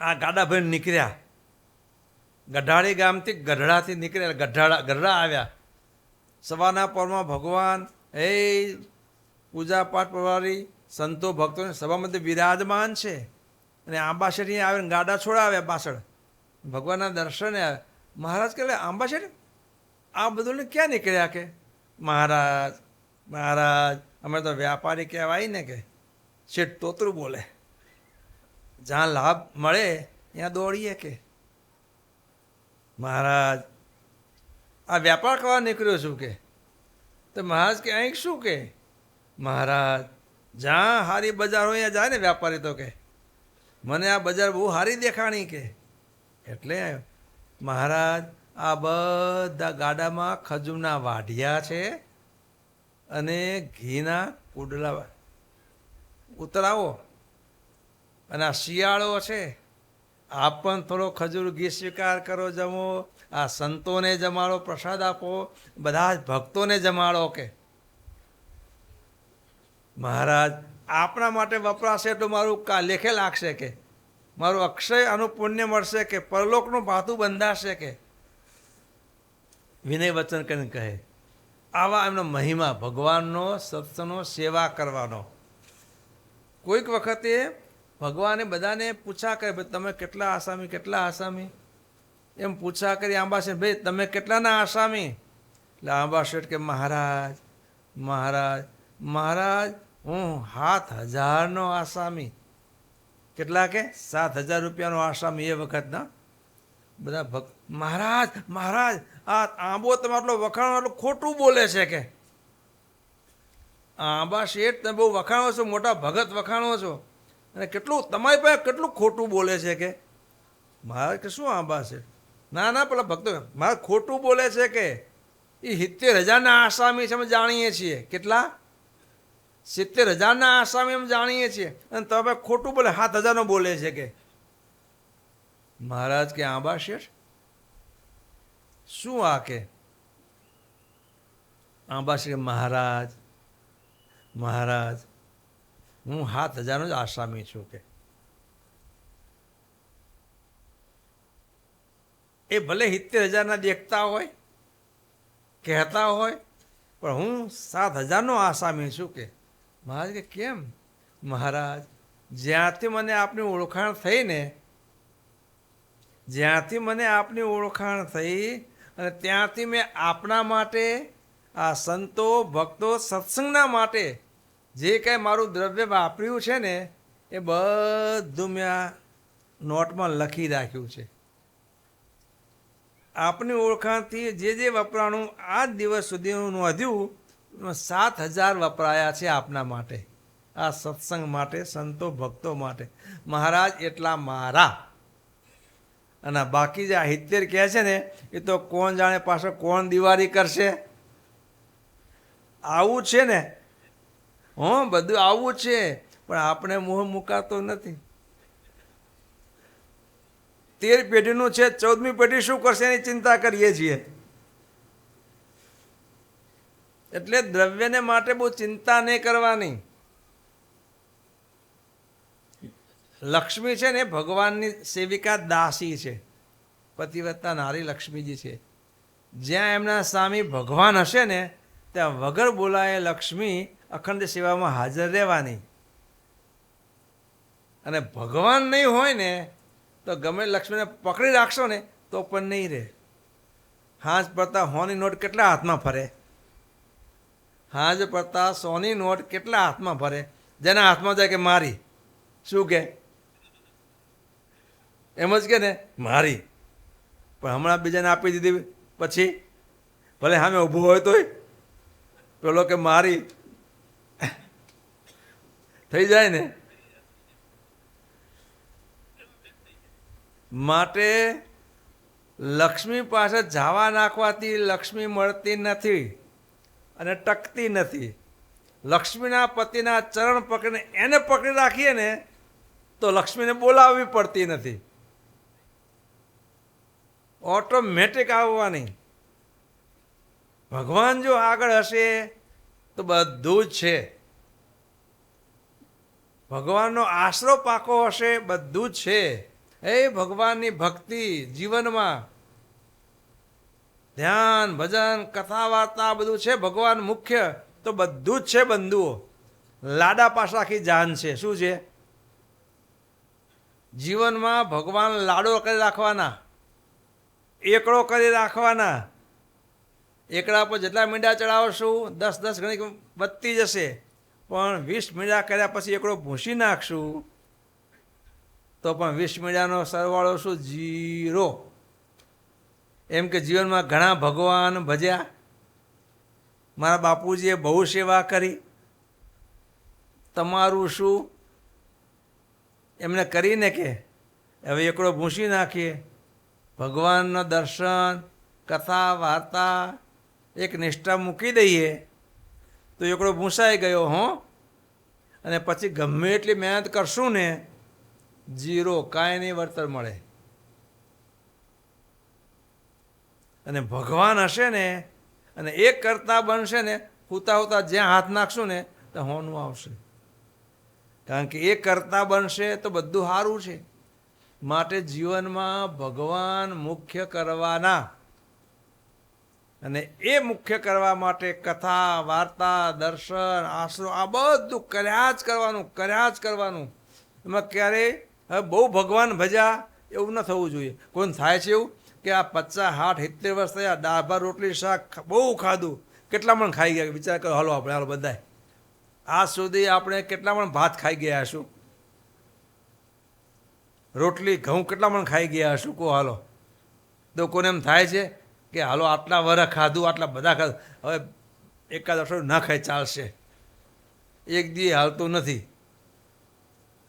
આ ગાડા ભરીને નીકળ્યા. ગઢાળી ગામથી ગઢડાથી નીકળ્યા, ગઢડા આવ્યા. સવારના પરમાં ભગવાન એ પૂજાપાઠ પ્રવારી સંતો ભક્તોને સભામાં વિરાજમાન છે. અને આંબાશેઠી આવીને ગાડા છોડાવ્યા પાછળ, ભગવાનના દર્શને આવ્યા. મહારાજ કહે આંબાશેઠ આ બધું ક્યાં નીકળ્યા? કે મહારાજ મહારાજ અમે તો વ્યાપારી કહેવાય ને, કે શેઠ તોતરું બોલે, જ્યાં લાભ મળે ત્યાં દોડીએ. કે મહારાજ આ વ્યાપાર કરવા નીકળ્યો છું. કે તો મહારાજ કે અહીં શું? કે મહારાજ જ્યાં સારી બજાર હોય ત્યાં જાય ને વ્યાપારી, તો કે મને આ બજાર બહુ સારી દેખાણી. કે એટલે મહારાજ આ બધા ગાડામાં ખજૂરના વાઢિયા છે અને ઘીના કુડલા ઉતરાવો. અને આ શિયાળો છે, આપ પણ થોડો ખજૂર ઘી સ્વીકાર કરો, જમો. આ સંતોને જમાડો, પ્રસાદ આપો, બધા જ ભક્તોને જમાડો. કે મહારાજ આપણા માટે વપરાશે તો મારું લેખે લાગશે. કે મારું અક્ષય આનું પુણ્ય મળશે. કે પરલોકનું ભાતું બંધાશે. કે વિનય વચન કરીને કહે. આવા એમનો મહિમા ભગવાનનો, સત્સંગનો, સેવા કરવાનો. કોઈક વખતે ભગવાને બધાને પૂછા કરે, ભાઈ તમે કેટલા આસામી, કેટલા આસામી? એમ પૂછા કરી આંબાશેઠ, ભાઈ તમે કેટલાના આસામી? એટલે આંબાશેઠ કે મહારાજ મહારાજ મહારાજ હું 7,000નો આસામી. કેટલા? કે 7,000 રૂપિયાનો આસામી એ વખતના. બધા ભક્ત મહારાજ મહારાજ આ આંબો તમે આટલો વખાણો, આટલું ખોટું બોલે છે. કે આંબા શેઠ તમે બહુ વખાણો છો, મોટા ભગત વખાણો છો, અને કેટલું તમારી પાસે કેટલું ખોટું બોલે છે. કે મહારાજ કે શું આંબા શેઠ? ના ના પેલા ભક્તો મારે ખોટું બોલે છે. કે એ 70,000ના આસામી છે, અમે જાણીએ છીએ. કેટલા? 70,000ના આસામી અમે જાણીએ છીએ, અને તમે ખોટું બોલે 7,000નો બોલે છે. કે મહારાજ કે આંબા શેઠ શું આ? કે આંબા શેઠ મહારાજ મહારાજ હું 7,000નો જ આસામી છું. કે એ ભલે 70,000ના દેખતા હોય, કહેતા હોય, પણ હું 7,000નો આસામી છું. કે મહારાજ કે કેમ? મહારાજ જ્યાંથી મને આપની ઓળખાણ થઈ ને, જ્યાંથી મને આપની ઓળખાણ થઈ અને ત્યાંથી મેં આપના માટે, આ સંતો ભક્તો સત્સંગના માટે જે કાંઈ મારું દ્રવ્ય વાપર્યું છે ને એ બધું મેં આ નોટમાં લખી રાખ્યું છે. આપની ઓળખાણથી જે જે વપરાણું આજ દિવસ સુધી હું નોંધ્યું, 7,000 વપરાયા છે આપના માટે, આ સત્સંગ માટે, સંતો ભક્તો માટે. મહારાજ એટલા મારા. અને બાકી જે 70 કહે છે ને એ તો કોણ જાણે પાછળ કોણ દિવાળી કરશે. આવું છે ને, હં બધું આવું છે, પણ આપણે મોહ મુકાતો નથી. 13 પેઢીનું છે, 14મી પેઢી શું કરશે એની ચિંતા કરીએ છીએ. એટલે દ્રવ્યને માટે બહુ ચિંતા નહીં કરવાની. લક્ષ્મી છે ને ભગવાનની સેવિકા દાસી છે, પતિવ્રતા નારી લક્ષ્મીજી છે. જ્યાં એમના સ્વામી ભગવાન હશે ને ત્યાં વગર બોલાય લક્ષ્મી અખંડ સેવામાં હાજર રહેવાની. અને ભગવાન નહીં હોય ને તો ગમે લક્ષ્મીને પકડી રાખશો ને તો પણ નહીં રહે. હાજ પડતા હોની નોટ કેટલા હાથમાં ફરે? હાજ પડતા સોની નોટ કેટલા હાથમાં ફરે? જેના હાથમાં જાય કે મારી, શું કે એમ જ કે ને મારી. પણ હમણાં બીજાને આપી દીધી પછી ભલે સામે ઊભું હોય તોય પેલો કે મારી થઈ જાય ને. માટે લક્ષ્મી પાસે જાવા નાખવાથી લક્ષ્મી મળતી નથી અને ટકતી નથી. લક્ષ્મીના પતિના ચરણ પકડીને એને પકડી રાખીએ ને તો લક્ષ્મીને બોલાવવી પડતી નથી, ઓટોમેટિક આવવાની. ભગવાન જો આગળ હશે તો બધું જ છે. ભગવાનનો આશરો પાકો હશે બધું જ છે. એ ભગવાનની ભક્તિ જીવનમાં ધ્યાન ભજન કથા વાર્તા બધું છે. ભગવાન મુખ્ય તો બધું જ છે. બંધુઓ લાડા પાસે આખી જાન છે. શું છે? જીવનમાં ભગવાન લાડો કરી રાખવાના, એકડો કરી રાખવાના. એકડા પર જેટલા મીંડા ચડાવશું 10 ગણી વધતી જશે, પણ 20 મીંડા કર્યા પછી એકડો ભૂંસી નાખશું તો પણ 20 મીંડાનો સરવાળો શું? 0. એમ કે જીવનમાં ઘણા ભગવાન ભજ્યા. મારા બાપુજીએ બહુ સેવા કરી. તમારું શું? એમને કરીને કે હવે એકડો ભૂંસી નાખીએ. ભગવાનના દર્શન કથા વાર્તા એક નિષ્ઠા મૂકી દઈએ તો એકડો ભૂંસાઈ ગયો હો. અને પછી ગમે એટલી મહેનત કરશું ને 0, કાંઈ નહીં વળતર મળે. અને ભગવાન હશે ને અને એક કરતા બનશે ને હોતા હોતા જ્યાં હાથ નાખશું ને તો હોનું આવશે. કારણ કે એ કરતા બનશે તો બધું સારું છે. માટે જીવનમાં ભગવાન મુખ્ય કરવાના. અને એ મુખ્ય કરવા માટે કથા વાર્તા દર્શન આશરો આ બધું કર્યા જ કરવાનું, કર્યા જ કરવાનું. એમાં ક્યારેય હવે બહુ ભગવાન ભજ્યા એવું ન થવું જોઈએ. કોઈને થાય છે એવું કે આ 50, 60, 70 વર્ષ થયા, દાળ ભાત રોટલી શાક બહુ ખાધું, કેટલા પણ ખાઈ ગયા. વિચાર કરો, હાલો આપણે હાલો બધાય આજ સુધી આપણે કેટલા પણ ભાત ખાઈ ગયા હશું, રોટલી ઘઉં કેટલા પણ ખાઈ ગયા હશું. કહો હાલો. તો કોને એમ થાય છે કે હાલો આટલા વરસ ખાધું, આટલા બધા ખાધું, હવે એકાદ અઠવાડિયું ના ખાઈ ચાલશે? એક દી હાલતું નથી,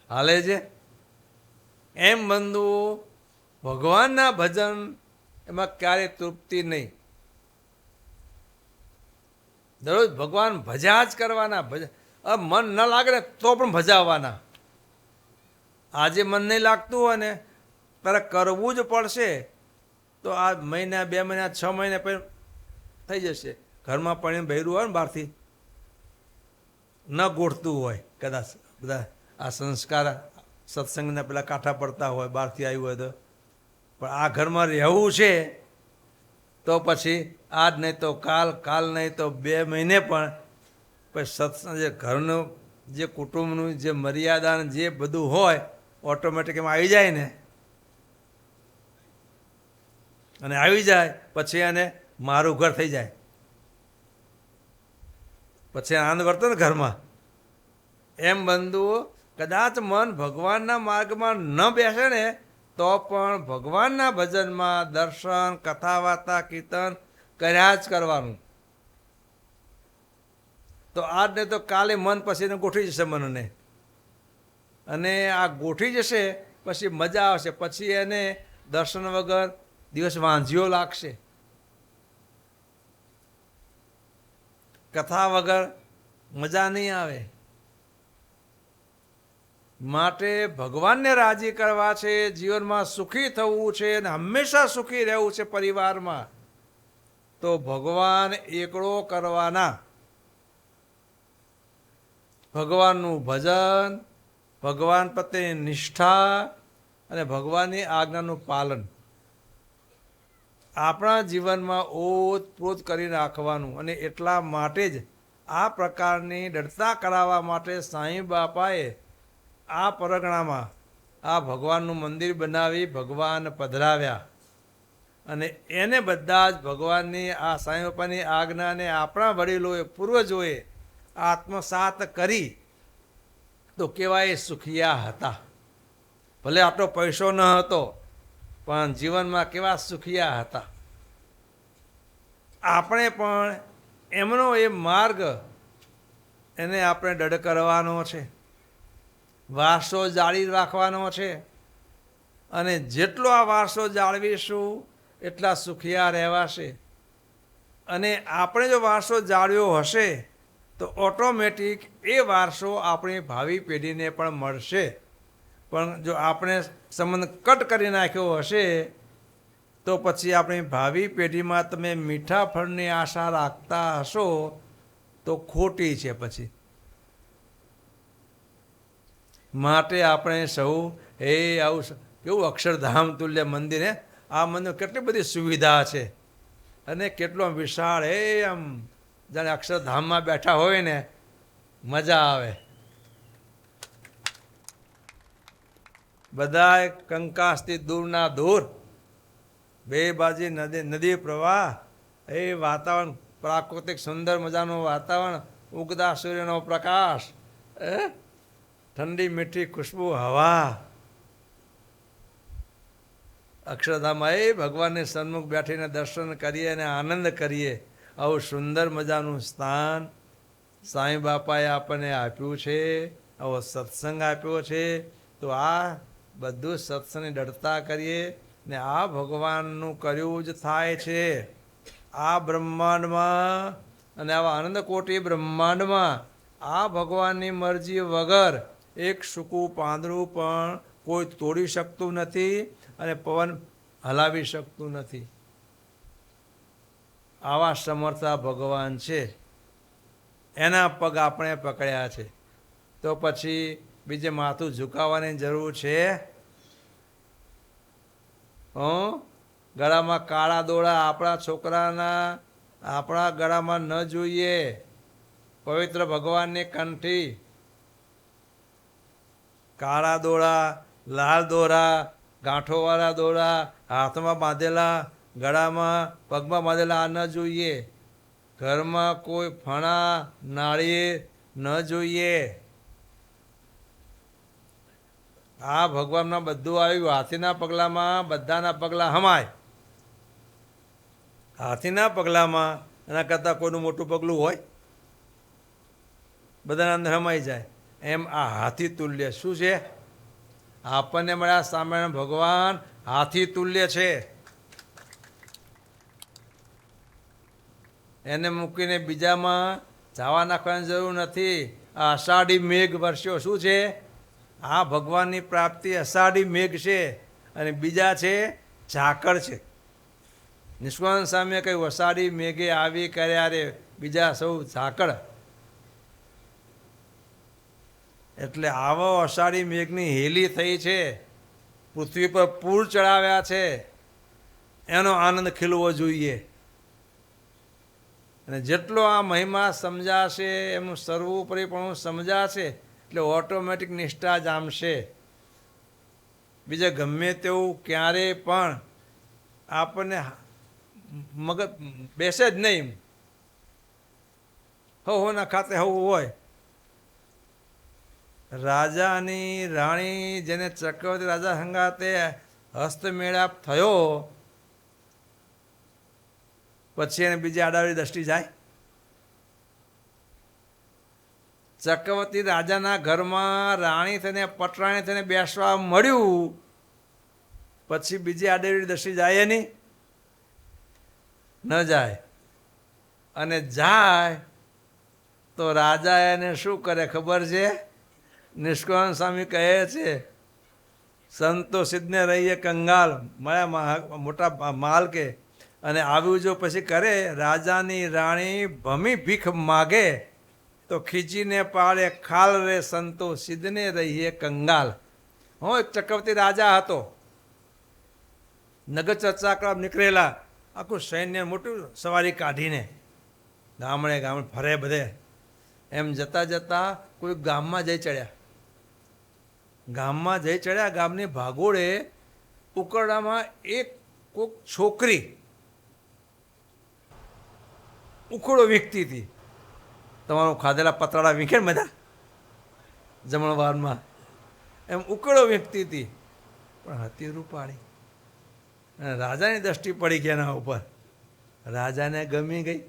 હાલે છે. એમ બંધુઓ ભગવાનના ભજન એમાં ક્યારેય તૃપ્તિ નહીં. દરરોજ ભગવાન ભજ્યા જ કરવાના. મન ન લાગે ને તો પણ ભજાવવાના. આજે મન નહીં લાગતું હોય ને તારે કરવું જ પડશે. તો આ મહિના 2 મહિના 6 મહિના પછી થઈ જશે. ઘરમાં પાણી ભર્યું હોય ને બહારથી ન ગોઠતું હોય કદાચ, બધા આ સંસ્કાર સત્સંગના પેલા કાંઠા પડતા હોય બહારથી આવ્યું હોય તો, પણ આ ઘરમાં રહેવું છે તો પછી આજ નહીં તો કાલ, કાલ નહીં તો 2 મહિને પણ પછી સત્સંગ જે ઘરનું જે કુટુંબનું જે મર્યાદા જે બધું હોય ઓટોમેટિક એમાં આવી જાય ને. અને આવી જાય પછી એને મારું ઘર થઈ જાય. પછી આનંદ વર્તો ને ઘરમાં. એમ બંધુઓ કદાચ મન ભગવાનના માર્ગમાં ન બેસે ને તો પણ ભગવાનના ભજનમાં દર્શન કથા વાર્તા કીર્તન કર્યા જ કરવાનું. તો આજ ને તો કાલે મન પછી એને ગોઠવી જશે મનને. અને આ ગોઠવી જશે પછી મજા આવશે. પછી એને દર્શન વગર દિવસ વાંઝ્યો લાગશે, કથા વગર મજા નહીં આવે. માટે ભગવાનને રાજી કરવા છે, જીવનમાં સુખી થવું છે અને હંમેશા સુખી રહેવું છે પરિવારમાં, તો ભગવાન એકડો કરવાના. ભગવાનનું ભજન, ભગવાન પ્રત્યેની નિષ્ઠા અને ભગવાનની આજ્ઞાનું પાલન આપણા જીવનમાં ઓતપ્રોત કરી રાખવાનું. અને એટલા માટે જ આ પ્રકારની દડતા કરાવવા માટે સાંઈ બાપાએ આ પરગણામાં આ ભગવાનનું મંદિર બનાવી ભગવાન પધરાવ્યા અને એને બધા જ ભગવાનની આ સાંઈ બાપાની આજ્ઞાને આપણા વડીલોએ પૂર્વજોએ આત્મસાત કરી તો કેવા એ સુખિયા હતા. ભલે આટલો પૈસો ન હતો પણ જીવનમાં કેવા સુખિયા હતા. આપણે પણ એમનો એ માર્ગ એને આપણે દઢ કરવાનો છે, વારસો જાળી રાખવાનો છે અને જેટલો આ વારસો જાળવીશું એટલા સુખિયા રહેવાશે. અને આપણે જો વારસો જાળવ્યો હશે તો ઓટોમેટિક એ વારસો આપણી ભાવિ પેઢીને પણ મળશે. પણ જો આપણે સંબંધ કટ કરી નાખ્યો હશે તો પછી આપણી ભાવિ પેઢીમાં તમે મીઠા ફળની આશા રાખતા હશો તો ખોટી છે. પછી માટે આપણે સૌ આવું કેવું અક્ષરધામ તુલ્ય મંદિર હે, આ મંદિર કેટલી બધી સુવિધા છે અને કેટલો વિશાળ આમ જાણે અક્ષરધામમાં બેઠા હોય ને મજા આવે. બધા કંકાસથી દૂરના દૂર, બે બાજુ નદી પ્રવાહ, વાતાવરણ પ્રાકૃતિક સુંદર મજાનું વાતાવરણ, ઉગતા સૂર્યનો પ્રકાશ, ઠંડી મીઠી ખુશ્બુ હવા. અક્ષરધામમાં ભગવાનની સન્મુખ બેઠીને દર્શન કરીએ અને આનંદ કરીએ. આવું સુંદર મજાનું સ્થાન સાંઈ બાપાએ આપણને આપ્યું છે, આવો સત્સંગ આપ્યો છે. તો આ બધું સત્સંગની દઢતા કરીએ ને આ ભગવાનનું કર્યું જ થાય છે. આ બ્રહ્માંડમાં અને આવા આનંદકોટી બ્રહ્માંડમાં આ ભગવાનની મરજી વગર એક સૂકું પાંદડું પણ કોઈ તોડી શકતું નથી અને પવન હલાવી શકતું નથી. આવા સમર્થા ભગવાન છે, એના પગ આપણે પકડ્યા છે. તો પછી બીજે માથું ઝુકાવવાની જરૂર છે? ગળામાં કાળા દોડા આપણા છોકરાના આપણા ગળામાં ન જોઈએ. પવિત્ર ભગવાનની કંઠી, કાળા દોડા, લાલ દોરા, ગાંઠોવાળા દોરા, હાથમાં બાંધેલા, ગળામાં પગમાં બાંધેલા આ ન જોઈએ. ઘરમાં કોઈ ફણા નાળિયેર ન જોઈએ. આ ભગવાનમાં બધું આવ્યું. હાથીના પગલામાં બધાના પગલાં હમાય. હાથીના પગલામાં એના કરતાં કોઈનું મોટું પગલું હોય? બધાના અંદર હમાઈ જાય. એમ આ હાથી તુલ્ય શું છે? આપણને મળ્યા સામે ભગવાન હાથી તુલ્ય છે. એને મૂકીને બીજામાં જવા નાખવાની જરૂર નથી. આ અષાઢી મેઘ વર્ષો શું છે? આ ભગવાનની પ્રાપ્તિ અષાઢી મેઘ છે અને બીજા છે ઝાકળ છે. નિષ્કાન સામે કહ્યું અષાઢી મેઘે આવી કર્યા રે, બીજા સૌ ઝાકળ. એટલે આવો અષાઢી મેઘની હેલી થઈ છે, પૃથ્વી પર પૂર ચડાવ્યા છે, એનો આનંદ ખીલવો જોઈએ. અને જેટલો આ મહિમા સમજાશે, એમનું સર્વોપરીપણું સમજાશે એટલે ઓટોમેટિક નિષ્ઠા જામશે. બીજે ગમે તેવું ક્યારેય પણ આપણને મગજ બેસે જ નહીં. હોના ખાતે હવું હોય. રાજાની રાણી જેને ચક્રવર્તી રાજા સંગાતે હસ્તમેળાપ થયો પછી એને બીજી આડાવડી દ્રષ્ટિ જાય? ચક્રવર્તી રાજાના ઘરમાં રાણી થઈને પટરાણી થઈને બેસવા મળ્યું પછી બીજી આડાવડી દ્રષ્ટિ જાય નહીં? ન જાય. અને જાય તો રાજા એને શું કરે ખબર છે? નિષ્કાન સ્વામી કહે છે સંતો સિદ્ધને રહીએ કંગાલ, મળ્યા મોટા માલ કે. અને આવ્યું જો પછી કરે, રાજાની રાણી ભમી ભીખ માગે તો ખીચીને પાડે ખાલ રે સંતો સિદ્ધને રહીએ કંગાલ. એક ચક્રવર્તી રાજા હતો. નગર ચર્ચા કરવા નીકળેલા, આખું સૈન્ય મોટું સવારી કાઢીને ગામડે ગામડે ફરે બધે. એમ જતાં જતાં કોઈ ગામમાં જઈ ચડ્યા. ગામમાં જઈ ચડ્યા, ગામની ભાગોળે ઉકરડામાં એક કોક છોકરી ઉકળો વીખતી હતી. તમારું ખાધેલા પતરાળા વીખે ને બધા જમણવારમાં, એમ ઉકળો વીખતી હતી, પણ હતી રૂપાળી. અને રાજાની દ્રષ્ટિ પડી ગયા એના ઉપર. રાજાને ગમી ગઈ.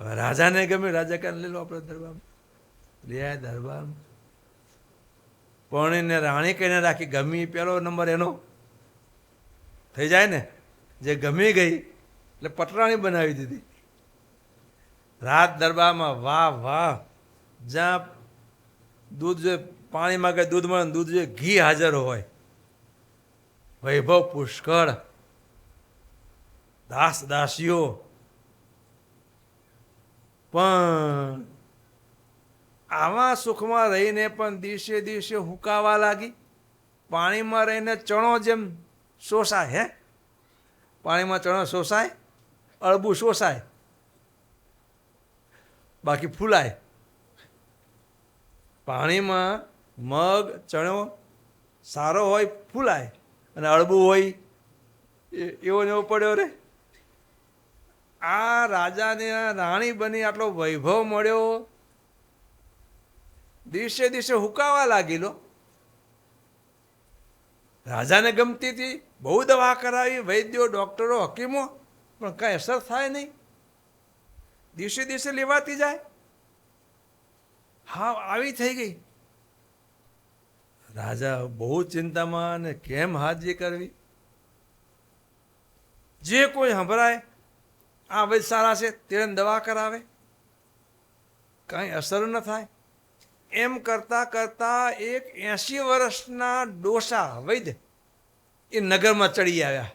રાજાને ગમ્યું. રાજા કહે લઈ લો આપણે દરબારમાં. લે દરબારમાં પરણીને રાણી કહીને રાખી. ગમી પેલો નંબર એનો થઈ જાય ને. જે ગમી ગઈ એટલે પટરાણી બનાવી દીધી. રાત દરબારમાં વાહ વાહ. જ્યાં દૂધ જોઈએ, પાણી માગે દૂધ મળે, દૂધ જોઈએ, ઘી હાજર હોય, વૈભવ પુષ્કળ, દાસ દાસીઓ. પણ આવા સુખમાં રહીને પણ દિવસે દિવસે હુકાવા લાગી. પાણીમાં રહીને ચણો જેમ શોષાય, હે પાણીમાં ચણો શોષાય, અળબું શોષાય, બાકી ફૂલાય. પાણીમાં મગ ચણો સારો હોય ફૂલાય, અને અળબું હોય એવો ને એવો પડ્યો રે. આ રાજાને રાણી બની આટલો વૈભવ મળ્યો, દિવસે દિવસે હુકાવા લાગી. લો રાજાને ગમતી હતી, બહુ દવા કરાવી, વૈદ્યો, ડૉક્ટરો, હકીમો, પણ કાંઈ અસર થાય નહીં. દિવસે દિવસે લેવાતી જાય. હા આવી થઈ ગઈ. રાજા બહુ ચિંતામાં, ને કેમ હાજી કરવી. જે કોઈ સંભળાય આ વૈદ સારા છે તેને દવા કરાવે, કાંઈ અસર ન થાય. એમ કરતાં કરતાં એક 80 વર્ષના ડોસા વૈદ એ નગરમાં ચડી આવ્યા.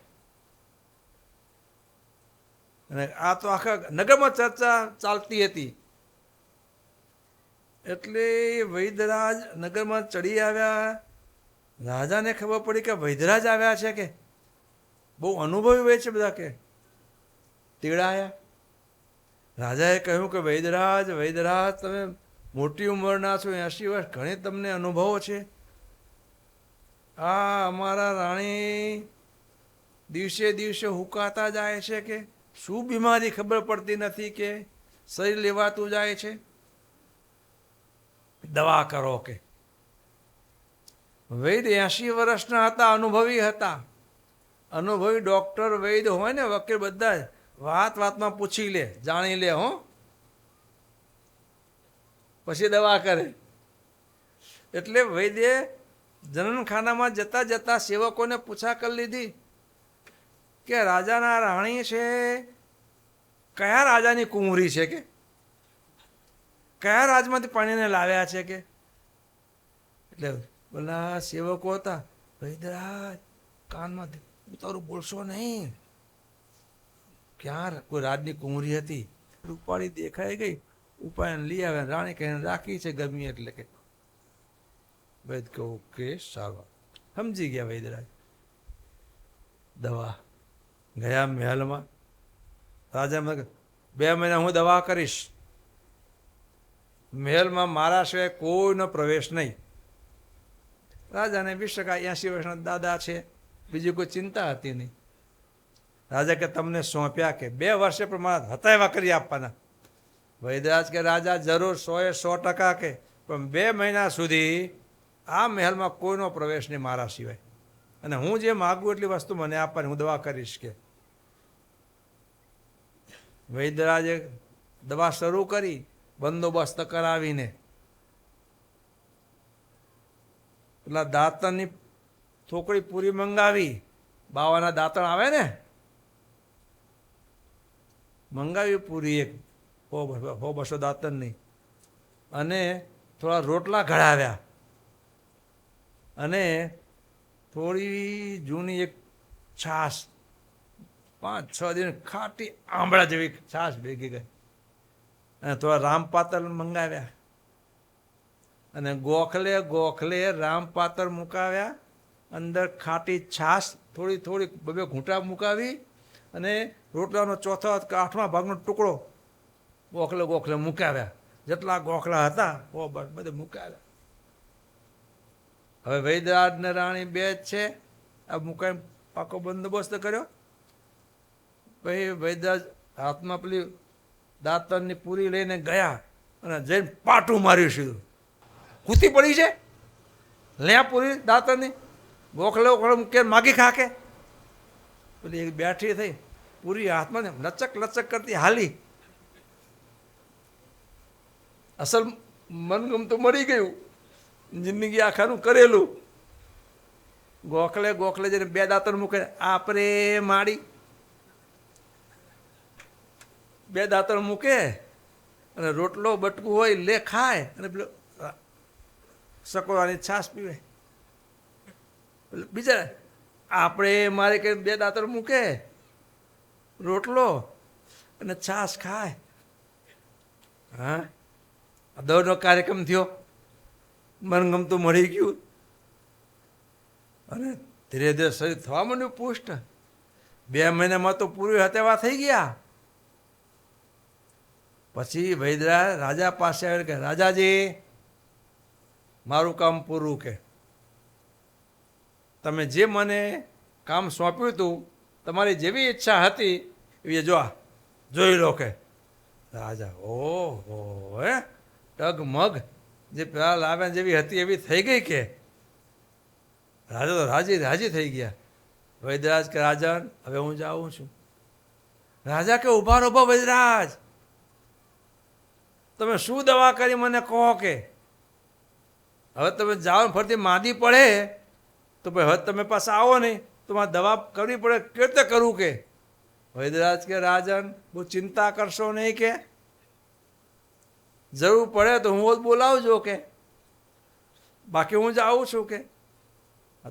અને આ તો આખા નગરમાં ચર્ચા ચાલતી હતી. એટલે વૈદરાજ નગરમાં ચડી આવ્યા. રાજાને ખબર પડી કે વૈદરાજ આવ્યા છે, કે બહુ અનુભવી હોય છે બધા, કે તેડાયા. રાજાએ કહ્યું કે વૈદરાજ, વૈદરાજ, તમે મોટી ઉંમરના છો, 80 વર્ષ, ઘણી તમને અનુભવો છે. આ અમારા રાણી દિવસે દિવસે હુકાતા જાય છે, કે શું બીમારી ખબર પડતી નથી, કે શરીર લેવાતું જાય છે, દવા કરો. કે વૈદ 80 વર્ષના હતા, અનુભવી હતા. અનુભવી ડૉક્ટર, વૈદ હોય ને, વકીલ, બધા વાત વાતમાં પૂછી લે, જાણી લે, હો, પછી દવા કરે. એટલે વૈદ્ય જનનખાનામાં જતા જતા સેવકોને પૂછા કરી લીધી કે રાજાના રાણી છે, કયા રાજાની કુંવરી છે, કે કયા રાજમાંથી પાણીને લાવ્યા છે, કે. એટલે બોલા સેવકો હતા, વૈદરાજ કાનમાં તારું બોલશો નહીં. ક્યાં કોઈ રાજની કુંવરી હતી, રૂપાળી દેખાઈ ગઈ, ઉપાયને લઈ આવે, રાણી કહીને રાખી છે, ગમી એટલે. કે વૈદ કે ઓકે સારું, સમજી ગયા વૈદરાજ. દવા ગયા મહેલમાં. રાજા 2 મહિના હું દવા કરીશ, મહેલમાં મારા સિવાય કોઈનો પ્રવેશ નહીં. રાજાને 80 વર્ષના દાદા છે, બીજી કોઈ ચિંતા હતી નહીં. રાજા કે તમને સોંપ્યા, કે 2 વર્ષે પણ મારા હતા એવા કરી આપવાના. વૈદરાજ કે રાજા જરૂર 100% કે, પણ 2 મહિના સુધી આ મહેલમાં કોઈનો પ્રવેશ નહીં મારા સિવાય, અને હું જે માગું એટલી વસ્તુ મને આપવાની, હું દવા કરીશ. કે વૈદરાજે દવા શરૂ કરી, બંદોબસ્ત કરાવીને. પેલા દાંતણની થોકડી પૂરી મંગાવી, બાવાના દાંતણ આવે ને, મંગાવી પૂરી, એક 100-200 દાંતણની, અને થોડા રોટલા ઘડાવ્યા, અને થોડી જૂની એક છાશ, 5-6 દિન ખાટી આંબળા જેવી છાશ ભેગી ગઈ, અને થોડા રામપાતર મંગાવ્યા, અને ગોખલે ગોખલે રામપાતર મુકાવ્યા, અંદર ખાટી છાશ થોડી થોડી 2 ઘૂંટા મુકાવી, અને રોટલાનો 4થા કે 8મા ભાગનો ટુકડો ગોખલે ગોખલે મુકાવ્યા, જેટલા ગોખલા હતા ઓ બસ બધે મુકાવ્યા. હવે વૈદરાજ ને રાણી બે જ છે, આ મુકાઈ પાકો બંદોબસ્ત કર્યો. પછી વૈદરાજ હાથમાં પેલી દાંતણની પૂરી લઈને ગયા અને જઈને પાટું માર્યું સીધું. કૂતી પડી છે લે પૂરી દાંતણની, ગોખલે ગોખલે મૂકે માગી ખાકે. પેલી એક બેઠી થઈ, પૂરી હાથમાં લચક લચક કરતી હાલી. અસલ મનગમતું મળી ગયું, જિંદગી આખાનું કરેલું. ગોખલે ગોખલે જઈને બે દાંતણ મૂકે, આપરે માડી બે દાંતણ મૂકે અને રોટલો બટકું હોય લે ખાય, અને પેલો સકોરાની છાશ પીવે. બીજા આપણે મારે કે બે દાંતણ મૂકે, રોટલો અને છાશ ખાય. હા, દોડનો કાર્યક્રમ થયો, મનગમતું મળી ગયું અને ધીરે ધીરે શરીર થવા માંડ્યું પુષ્ટ. 2 મહિનામાં તો પૂરી હતેવા થઈ ગયા. પછી વૈદરાજ રાજા પાસે આવ્યો કે રાજાજી મારું કામ પૂરું, કે તમે જે મને કામ સોંપ્યું હતું, તમારી જેવી ઈચ્છા હતી એવી જોઈ લો. કે રાજા ઓહો હે ટગમગ, જે પેલા લાવ્યા જેવી હતી એવી થઈ ગઈ. કે રાજા તો રાજી થઈ ગયા. વૈદરાજ કે રાજન હવે હું જાઉં છું. રાજા કે ઉભા રહો વૈદરાજ, તમે શું દવા કરી મને કહો. કે હવે તમે જાઓ ફરતી માંદી પડે તો ભાઈ હવે તમે પાસે આવો નહીં તો મારે દવા કરવી પડે, કેવી રીતે કરવું. કે વૈદરાજ કે રાજન બહુ ચિંતા કરશો નહીં, કે જરૂર પડે તો હું બોલાવજો, કે બાકી હું જાઉં છું. કે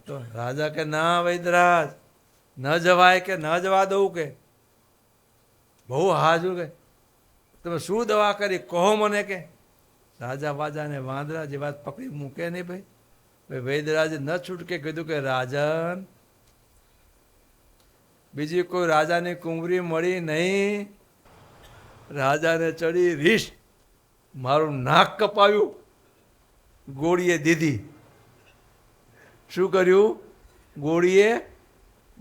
તો રાજા કે ના વૈદરાજ ન જવાય, કે ન જવા દઉં. કે બહુ હાજુ, કે તમે શું દવા કરી કહો મને. કે રાજા વાજાને વાંદરા જે વાત પકડી મૂકે નહીં. ભાઈ વૈદરાજે ન છૂટકે કીધું કે રાજન બીજી કોઈ રાજાની કુંવરી મળી નહીં. રાજાને ચડી રીસ, મારું નાક કપાવ્યું, ગોળીએ દીધી. શું કર્યું? ગોળીએ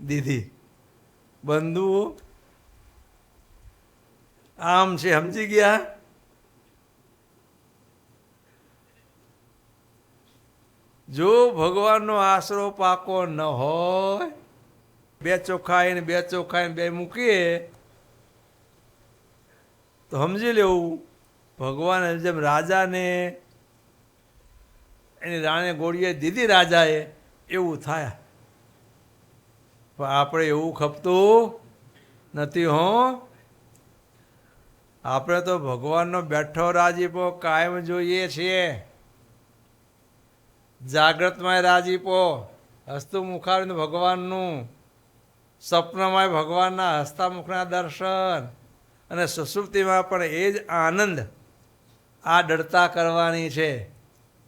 દીધી. બંધુ આમ છે, સમજી ગયા? જો ભગવાનનો આશરો પાકો ન હોય, 2 ચોખાઈને 2 ચોખાઈને 2 મૂકીએ તો સમજી લેવું ભગવાન જેમ રાજાને એની રાણે ગોળીએ દીધી રાજાએ એવું થાય. પણ આપણે એવું ખપતું નથી હો. આપણે તો ભગવાનનો બેઠો રાજીપો કાયમ જોઈએ છીએ. જાગ્રતમાં રાજીપો, હસતું મુખારનું ભગવાનનું, સ્વપ્નમાં ભગવાનના હસતા મુખના દર્શન, અને સુષુપ્તિમાં પણ એ જ આનંદ. આ ડરતા કરવાની છે.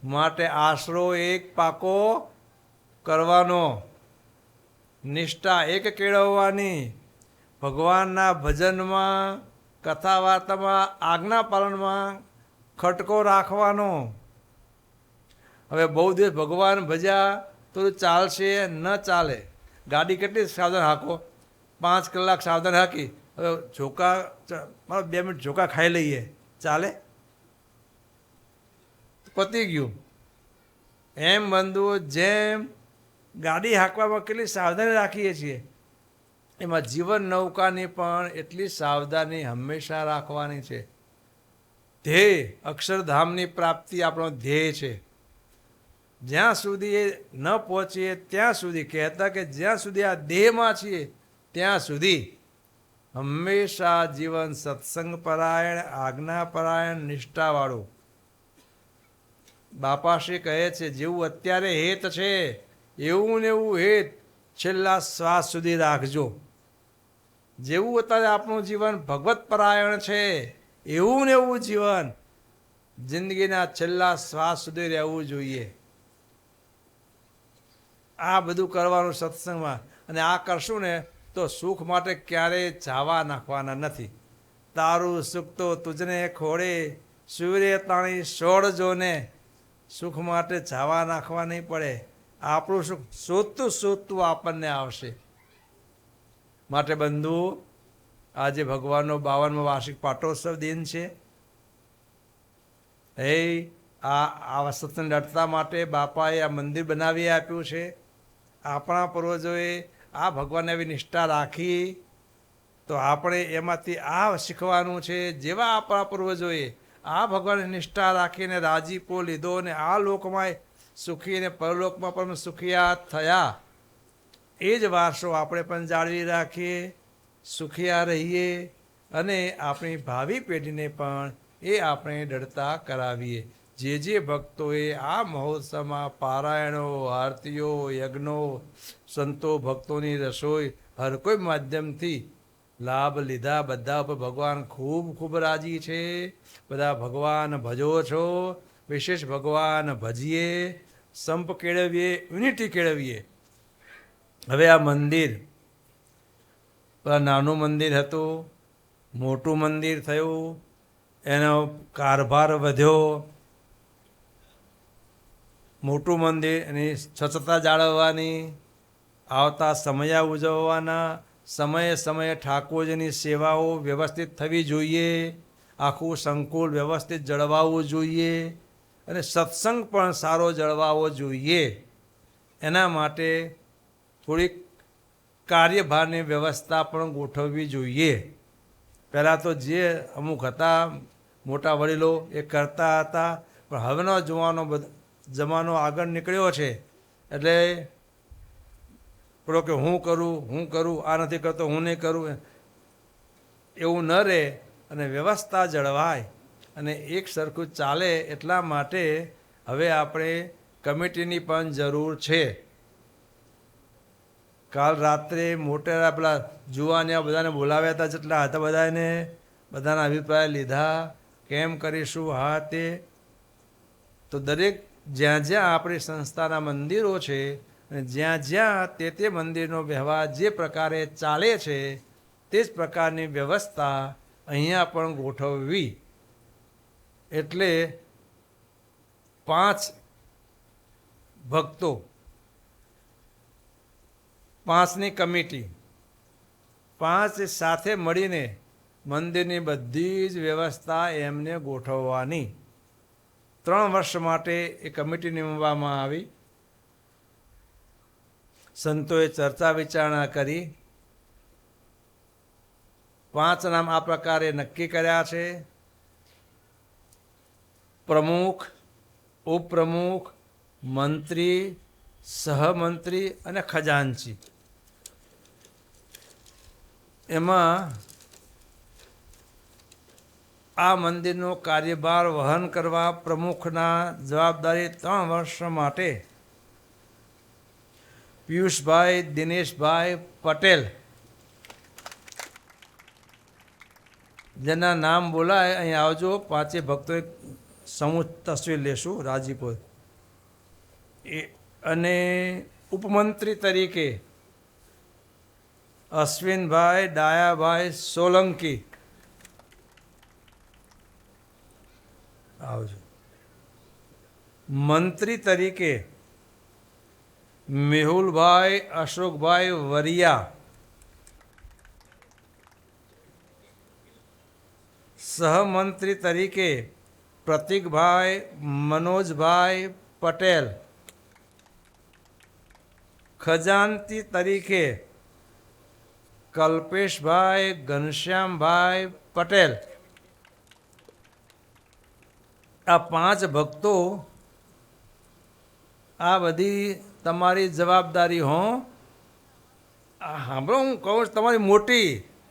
માટે આશરો એક પાકો કરવાનો, નિષ્ઠા એક કેળવવાની, ભગવાનના ભજનમાં, કથા વાર્તામાં, આજ્ઞા પાલનમાં ખટકો રાખવાનો. હવે બહુ દિવસ ભગવાન ભજ્યા તો ચાલશે ન ચાલે. ગાડી કેટલી સાવધાન હાંકો, 5 કલાક સાવધાન હાંકી, હવે ઝોકા 2 મિનિટ ઝોકા ખાઈ લઈએ, ચાલે? પતી ગયું. એમ બંધુઓ જેમ ગાડી હાંકવામાં કેટલી સાવધાની રાખીએ છીએ, એમાં જીવન નૌકાની પણ એટલી સાવધાની હંમેશા રાખવાની છે. ધ્યેય અક્ષરધામની પ્રાપ્તિ આપણો ધ્યેય છે. જ્યાં સુધી એ ન પહોંચીએ ત્યાં સુધી, કહેતા કે જ્યાં સુધી આ દેહમાં છીએ ત્યાં સુધી હંમેશા જીવન સત્સંગ પરાયણ, આજ્ઞા પરાયણ, નિષ્ઠાવાળું. બાપાશ્રી કહે છે જેવું અત્યારે હેત છે એવું ને એવું હેત છેલ્લા શ્વાસ સુધી રાખજો. જેવું અત્યારે આપણું જીવન ભગવત પરાયણ છે એવું ને એવું જીવન જિંદગીના છેલ્લા શ્વાસ સુધી રહેવું જોઈએ. આ બધું કરવાનું સત્સંગમાં, અને આ કરશું ને તો સુખ માટે ક્યારેય ચાવા નાખવાના નથી. તારું સુખ તો તુજને ખોળે, સૂર્ય તાણી સોળ જોને. સુખ માટે છાવા નાખવા નહીં પડે, આપણું સુખ શોધતું શોધતું આપણને આવશે. માટે બંધુ, આજે ભગવાનનો 52મો વાર્ષિક પાટોત્સવ દિન છે. આ સત્સંગ લડતા માટે બાપાએ આ મંદિર બનાવી આપ્યું છે. આપણા પૂર્વજોએ આ ભગવાનને એવી નિષ્ઠા રાખી, તો આપણે એમાંથી આ શીખવાનું છે. જેવા આપણા પૂર્વજોએ આ ભગવાનની નિષ્ઠા રાખીને રાજીપો લીધો અને આ લોકમાં સુખી અને પરલોકમાં પણ સુખિયા થયા, એ જ વારસો આપણે પણ જાળવી રાખીએ, સુખિયા રહીએ અને આપણી ભાવિ પેઢીને પણ એ આપણે દડતા કરાવીએ. જે ભક્તોએ આ મહોત્સવમાં પારાયણો, આરતીઓ, યજ્ઞો, સંતો ભક્તોની રસોઈ હર કોઈ માધ્યમથી લાભ લીધા, બધા ઉપર ભગવાન ખૂબ ખૂબ રાજી છે. બધા ભગવાન ભજો છો. વિશેષ ભગવાન ભજીએ, સંપ કેળવીએ, યુનિટી કેળવીએ. હવે આ મંદિર નાનું મંદિર હતું, મોટું મંદિર થયું, એનો કારભાર વધ્યો. મોટું મંદિર એની સ્વચ્છતા જાળવવાની, આવતા સમયા ઉજવવાના, સમયે સમયે ઠાકોરજીની સેવાઓ વ્યવસ્થિત થવી જોઈએ, આખું સંકુલ વ્યવસ્થિત જળવાવું જોઈએ અને સત્સંગ પણ સારો જળવાવો જોઈએ. એના માટે થોડીક કાર્યભારની વ્યવસ્થા પણ ગોઠવવી જોઈએ. પહેલાં તો જે અમુક હતા મોટા વડીલો એ કરતા હતા, પણ હવેનો જમાનો આગળ નીકળ્યો છે એટલે પેલો કે હું કરું, આ નથી કરતો, હું નહીં કરું, એવું ન રહે અને વ્યવસ્થા જળવાય અને એક સરખું ચાલે. એટલા માટે હવે આપણે કમિટીની પણ જરૂર છે. કાલ રાત્રે મોટેરા પેલા જુવાનિયા બધાને બોલાવ્યા હતા, જેટલા હતા બધાના અભિપ્રાય લીધા, કેમ કરીશું હા તે. તો દરેક જ્યાં જ્યાં આપણી સંસ્થાના મંદિરો છે અને જ્યાં જ્યાં તે મંદિરનો વ્યવહાર જે પ્રકારે ચાલે છે તે જ પ્રકારની વ્યવસ્થા અહીંયા પણ ગોઠવવી. એટલે 5 ભક્તો, 5ની કમિટી, 5 સાથે મળીને મંદિરની બધી જ વ્યવસ્થા એમને ગોઠવવાની. 3 વર્ષ માટે એ કમિટી નિમવામાં આવી. સંતોએ ચર્ચા વિચારણા કરી. 5 નામ આ પ્રકારે નક્કી કર્યા છે: પ્રમુખ, ઉપપ્રમુખ, મંત્રી, સહમંત્રી અને ખજાનચી. એમાં આ મંદિરનો કાર્યભાર વહન કરવા પ્રમુખના જવાબદારી 3 વર્ષ માટે પિયુષભાઈ દિનેશભાઈ પટેલ, જેના નામ બોલાય અહીં આવજો. 5 ભક્તોએ સમૂહ તસવીર લેશું રાજીપો. અને ઉપમંત્રી તરીકે અશ્વિનભાઈ ડાયાભાઈ સોલંકી આવજો. મંત્રી તરીકે મેહુલભાઈ અશોકભાઈ વરિયા. સહમંત્રી તરીકે પ્રતિકભાઈ મનોજભાઈ પટેલ. ખજાનચી તરીકે કલ્પેશભાઈ ઘનશ્યામભાઈ પટેલ. આ 5 ભક્તો, આ બધી તમારી જવાબદારી હો. સાંભળો, હું કહું તમારી મોટી,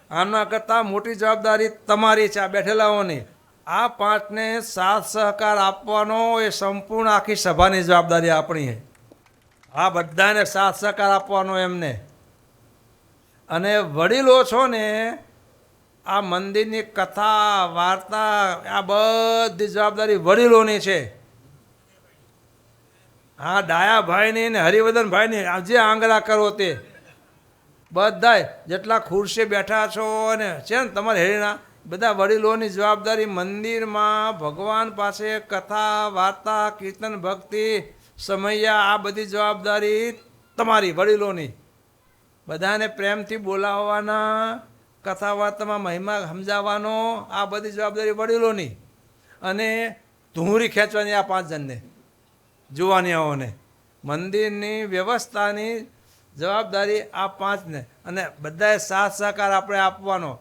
આના કરતાં મોટી જવાબદારી તમારી છે આ બેઠેલાઓની. આ 5ને સાથ સહકાર આપવાનો એ સંપૂર્ણ આખી સભાની જવાબદારી આપણી છે. આ બધાને સાથ સહકાર આપવાનો એમને. અને વડીલો છો ને, આ મંદિરની કથા વાર્તા આ બધી જવાબદારી વડીલોની છે. હા, ડાયાભાઈની ને હરિવર્ધનભાઈની જે આંગળા કરો તે બધાય જેટલા ખુરશી બેઠા છો ને છે ને તમારે હેરીના, બધા વડીલોની જવાબદારી મંદિરમાં ભગવાન પાસે કથા વાર્તા કીર્તન ભક્તિ સમૈયા આ બધી જવાબદારી તમારી વડીલોની. બધાને પ્રેમથી બોલાવવાના, કથા વાર્તામાં મહિમા સમજાવવાનો, આ બધી જવાબદારી વડીલોની. અને ધૂરી ખેંચવાની આ 5 જણને જુવાનિયાઓને. મંદિરની વ્યવસ્થાની જવાબદારી આ 5ને. અને બધાએ સાથ સહકાર આપણે આપવાનો.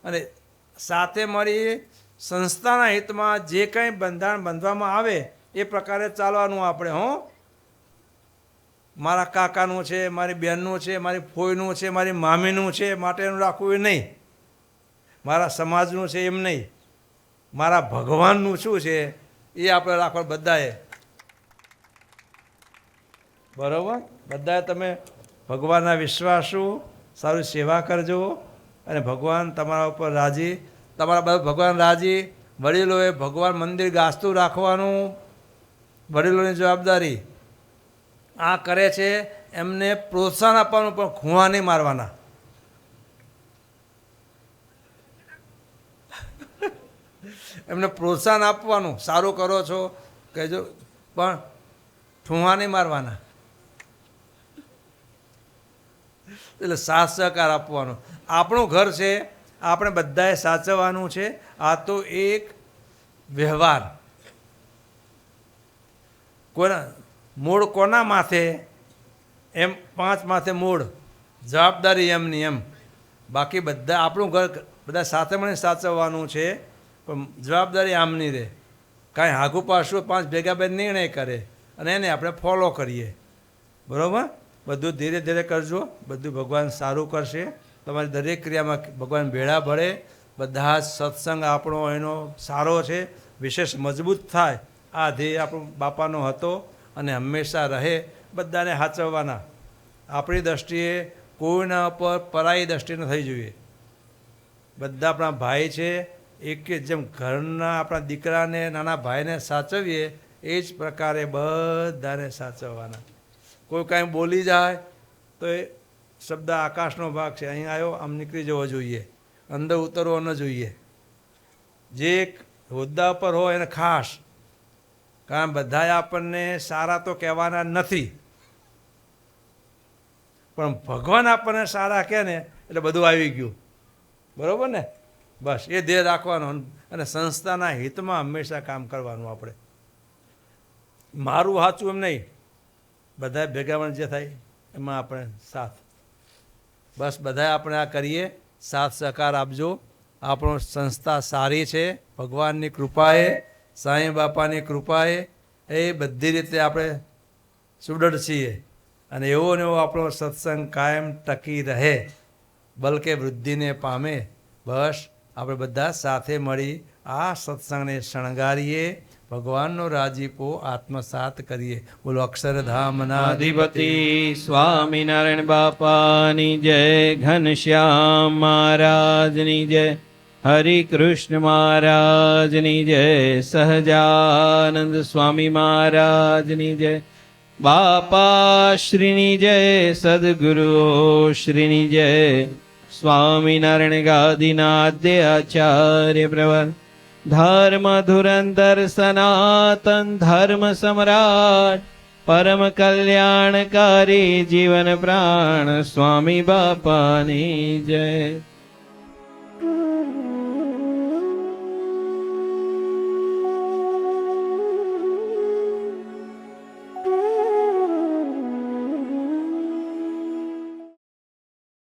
અને સાથે મળી સંસ્થાના હિતમાં જે કંઈ બંધારણ બાંધવામાં આવે એ પ્રકારે ચાલવાનું આપણે. મારા કાકાનું છે, મારી બહેનનું છે, મારી ફોઈનું છે, મારી મામીનું છે માટેનું રાખવું એ નહીં, મારા સમાજનું છે એમ નહીં, મારા ભગવાનનું શું છે એ આપણે રાખવાનું બધાએ. બરાબર? બધાએ તમે ભગવાનના વિશ્વાસુ, સારું સેવા કરજો અને ભગવાન તમારા ઉપર રાજી, તમારા બધા ભગવાન રાજી. વડીલોએ ભગવાન મંદિર ગાજતું રાખવાનું વડીલોની જવાબદારી. આ કરે છે એમને પ્રોત્સાહન આપવાનું, પણ ખૂણા નહીં મારવાના. એમને પ્રોત્સાહન આપવાનું, સારું કરો છો કહેજો, પણ ઠુંહા નહીં મારવાના. એટલે સાથ સહકાર આપવાનો. આપણું ઘર છે, આપણે બધાએ સાચવવાનું છે. આ તો એક વ્યવહાર. કોના મૂળ કોના માથે? એમ 5 માથે મૂળ, જવાબદારી એમની એમ. બાકી બધા આપણું ઘર બધા સાથે મળીને સાચવવાનું છે, પણ જવાબદારી આમની રહે. કાંઈ હાગું પાછું 5 ભેગા બે નિર્ણય કરે અને એને આપણે ફોલો કરીએ. બરાબર? બધું ધીરે ધીરે કરજો, બધું ભગવાન સારું કરશે. તમારી દરેક ક્રિયામાં ભગવાન ભેળા ભળે. બધા જ સત્સંગ આપણો એનો સારો છે, વિશેષ મજબૂત થાય. આ ધ્યેય આપણો બાપાનો હતો અને હંમેશા રહે. બધાને સાચવવાના. આપણી દૃષ્ટિએ કોઈના પર પરાઈ દૃષ્ટિ ન થઈ જોઈએ. બધા આપણા ભાઈ છે. એક જેમ ઘરના આપણા દીકરાને નાના ભાઈને સાચવીએ એ જ પ્રકારે બધાને સાચવવાના. કોઈ કાંઈ બોલી જાય તો એ શબ્દ આકાશનો ભાગ છે, અહીં આવ્યો આમ નીકળી જવો જોઈએ, અંદર ઉતરવો ન જોઈએ. જે હોદ્દા પર હોય એને ખાસ, કારણ બધાએ આપણને સારા તો કહેવાના નથી, પણ ભગવાન આપણને સારા કહે ને એટલે બધું આવી ગયું. બરાબર ને? બસ એ ધ્યેય રાખવાનો અને સંસ્થાના હિતમાં હંમેશા કામ કરવાનું. આપણે મારું સાચું એમ નહીં, બધા ભેગા મળીને જે થાય એમાં આપણે સાથ. બસ બધાએ આપણે આ કરીએ, સાથ સહકાર આપજો. આપણો સંસ્થા સારી છે ભગવાનની કૃપાએ, સાંઈ બાપાની કૃપાએ. એ બધી રીતે આપણે સુદૃઢ છીએ અને એવો ને એવો આપણો સત્સંગ કાયમ ટકી રહે, બલકે વૃદ્ધિને પામે. બસ આપણે બધા સાથે મળી આ સત્સંગને શણગારીએ, ભગવાનનો રાજીપો આત્મસાત કરીએ. બોલો અક્ષરધામના અધિપતિ સ્વામિનારાયણ બાપાની જય, ઘનશ્યામ મહારાજની જય, હરિકૃષ્ણ મહારાજની જય, સહજાનંદ સ્વામી મહારાજની જય, બાપા શ્રીની જય, સદગુરુ શ્રીની જય, સ્વામિનારાયણ ગાદીનાદ્ય આચાર્ય પ્રવર, ધર્મ ધુરંધર સનાતન ધર્મ સમ્રાટ, પરમ કલ્યાણકારી જીવન પ્રાણ સ્વામી બાપાની જય.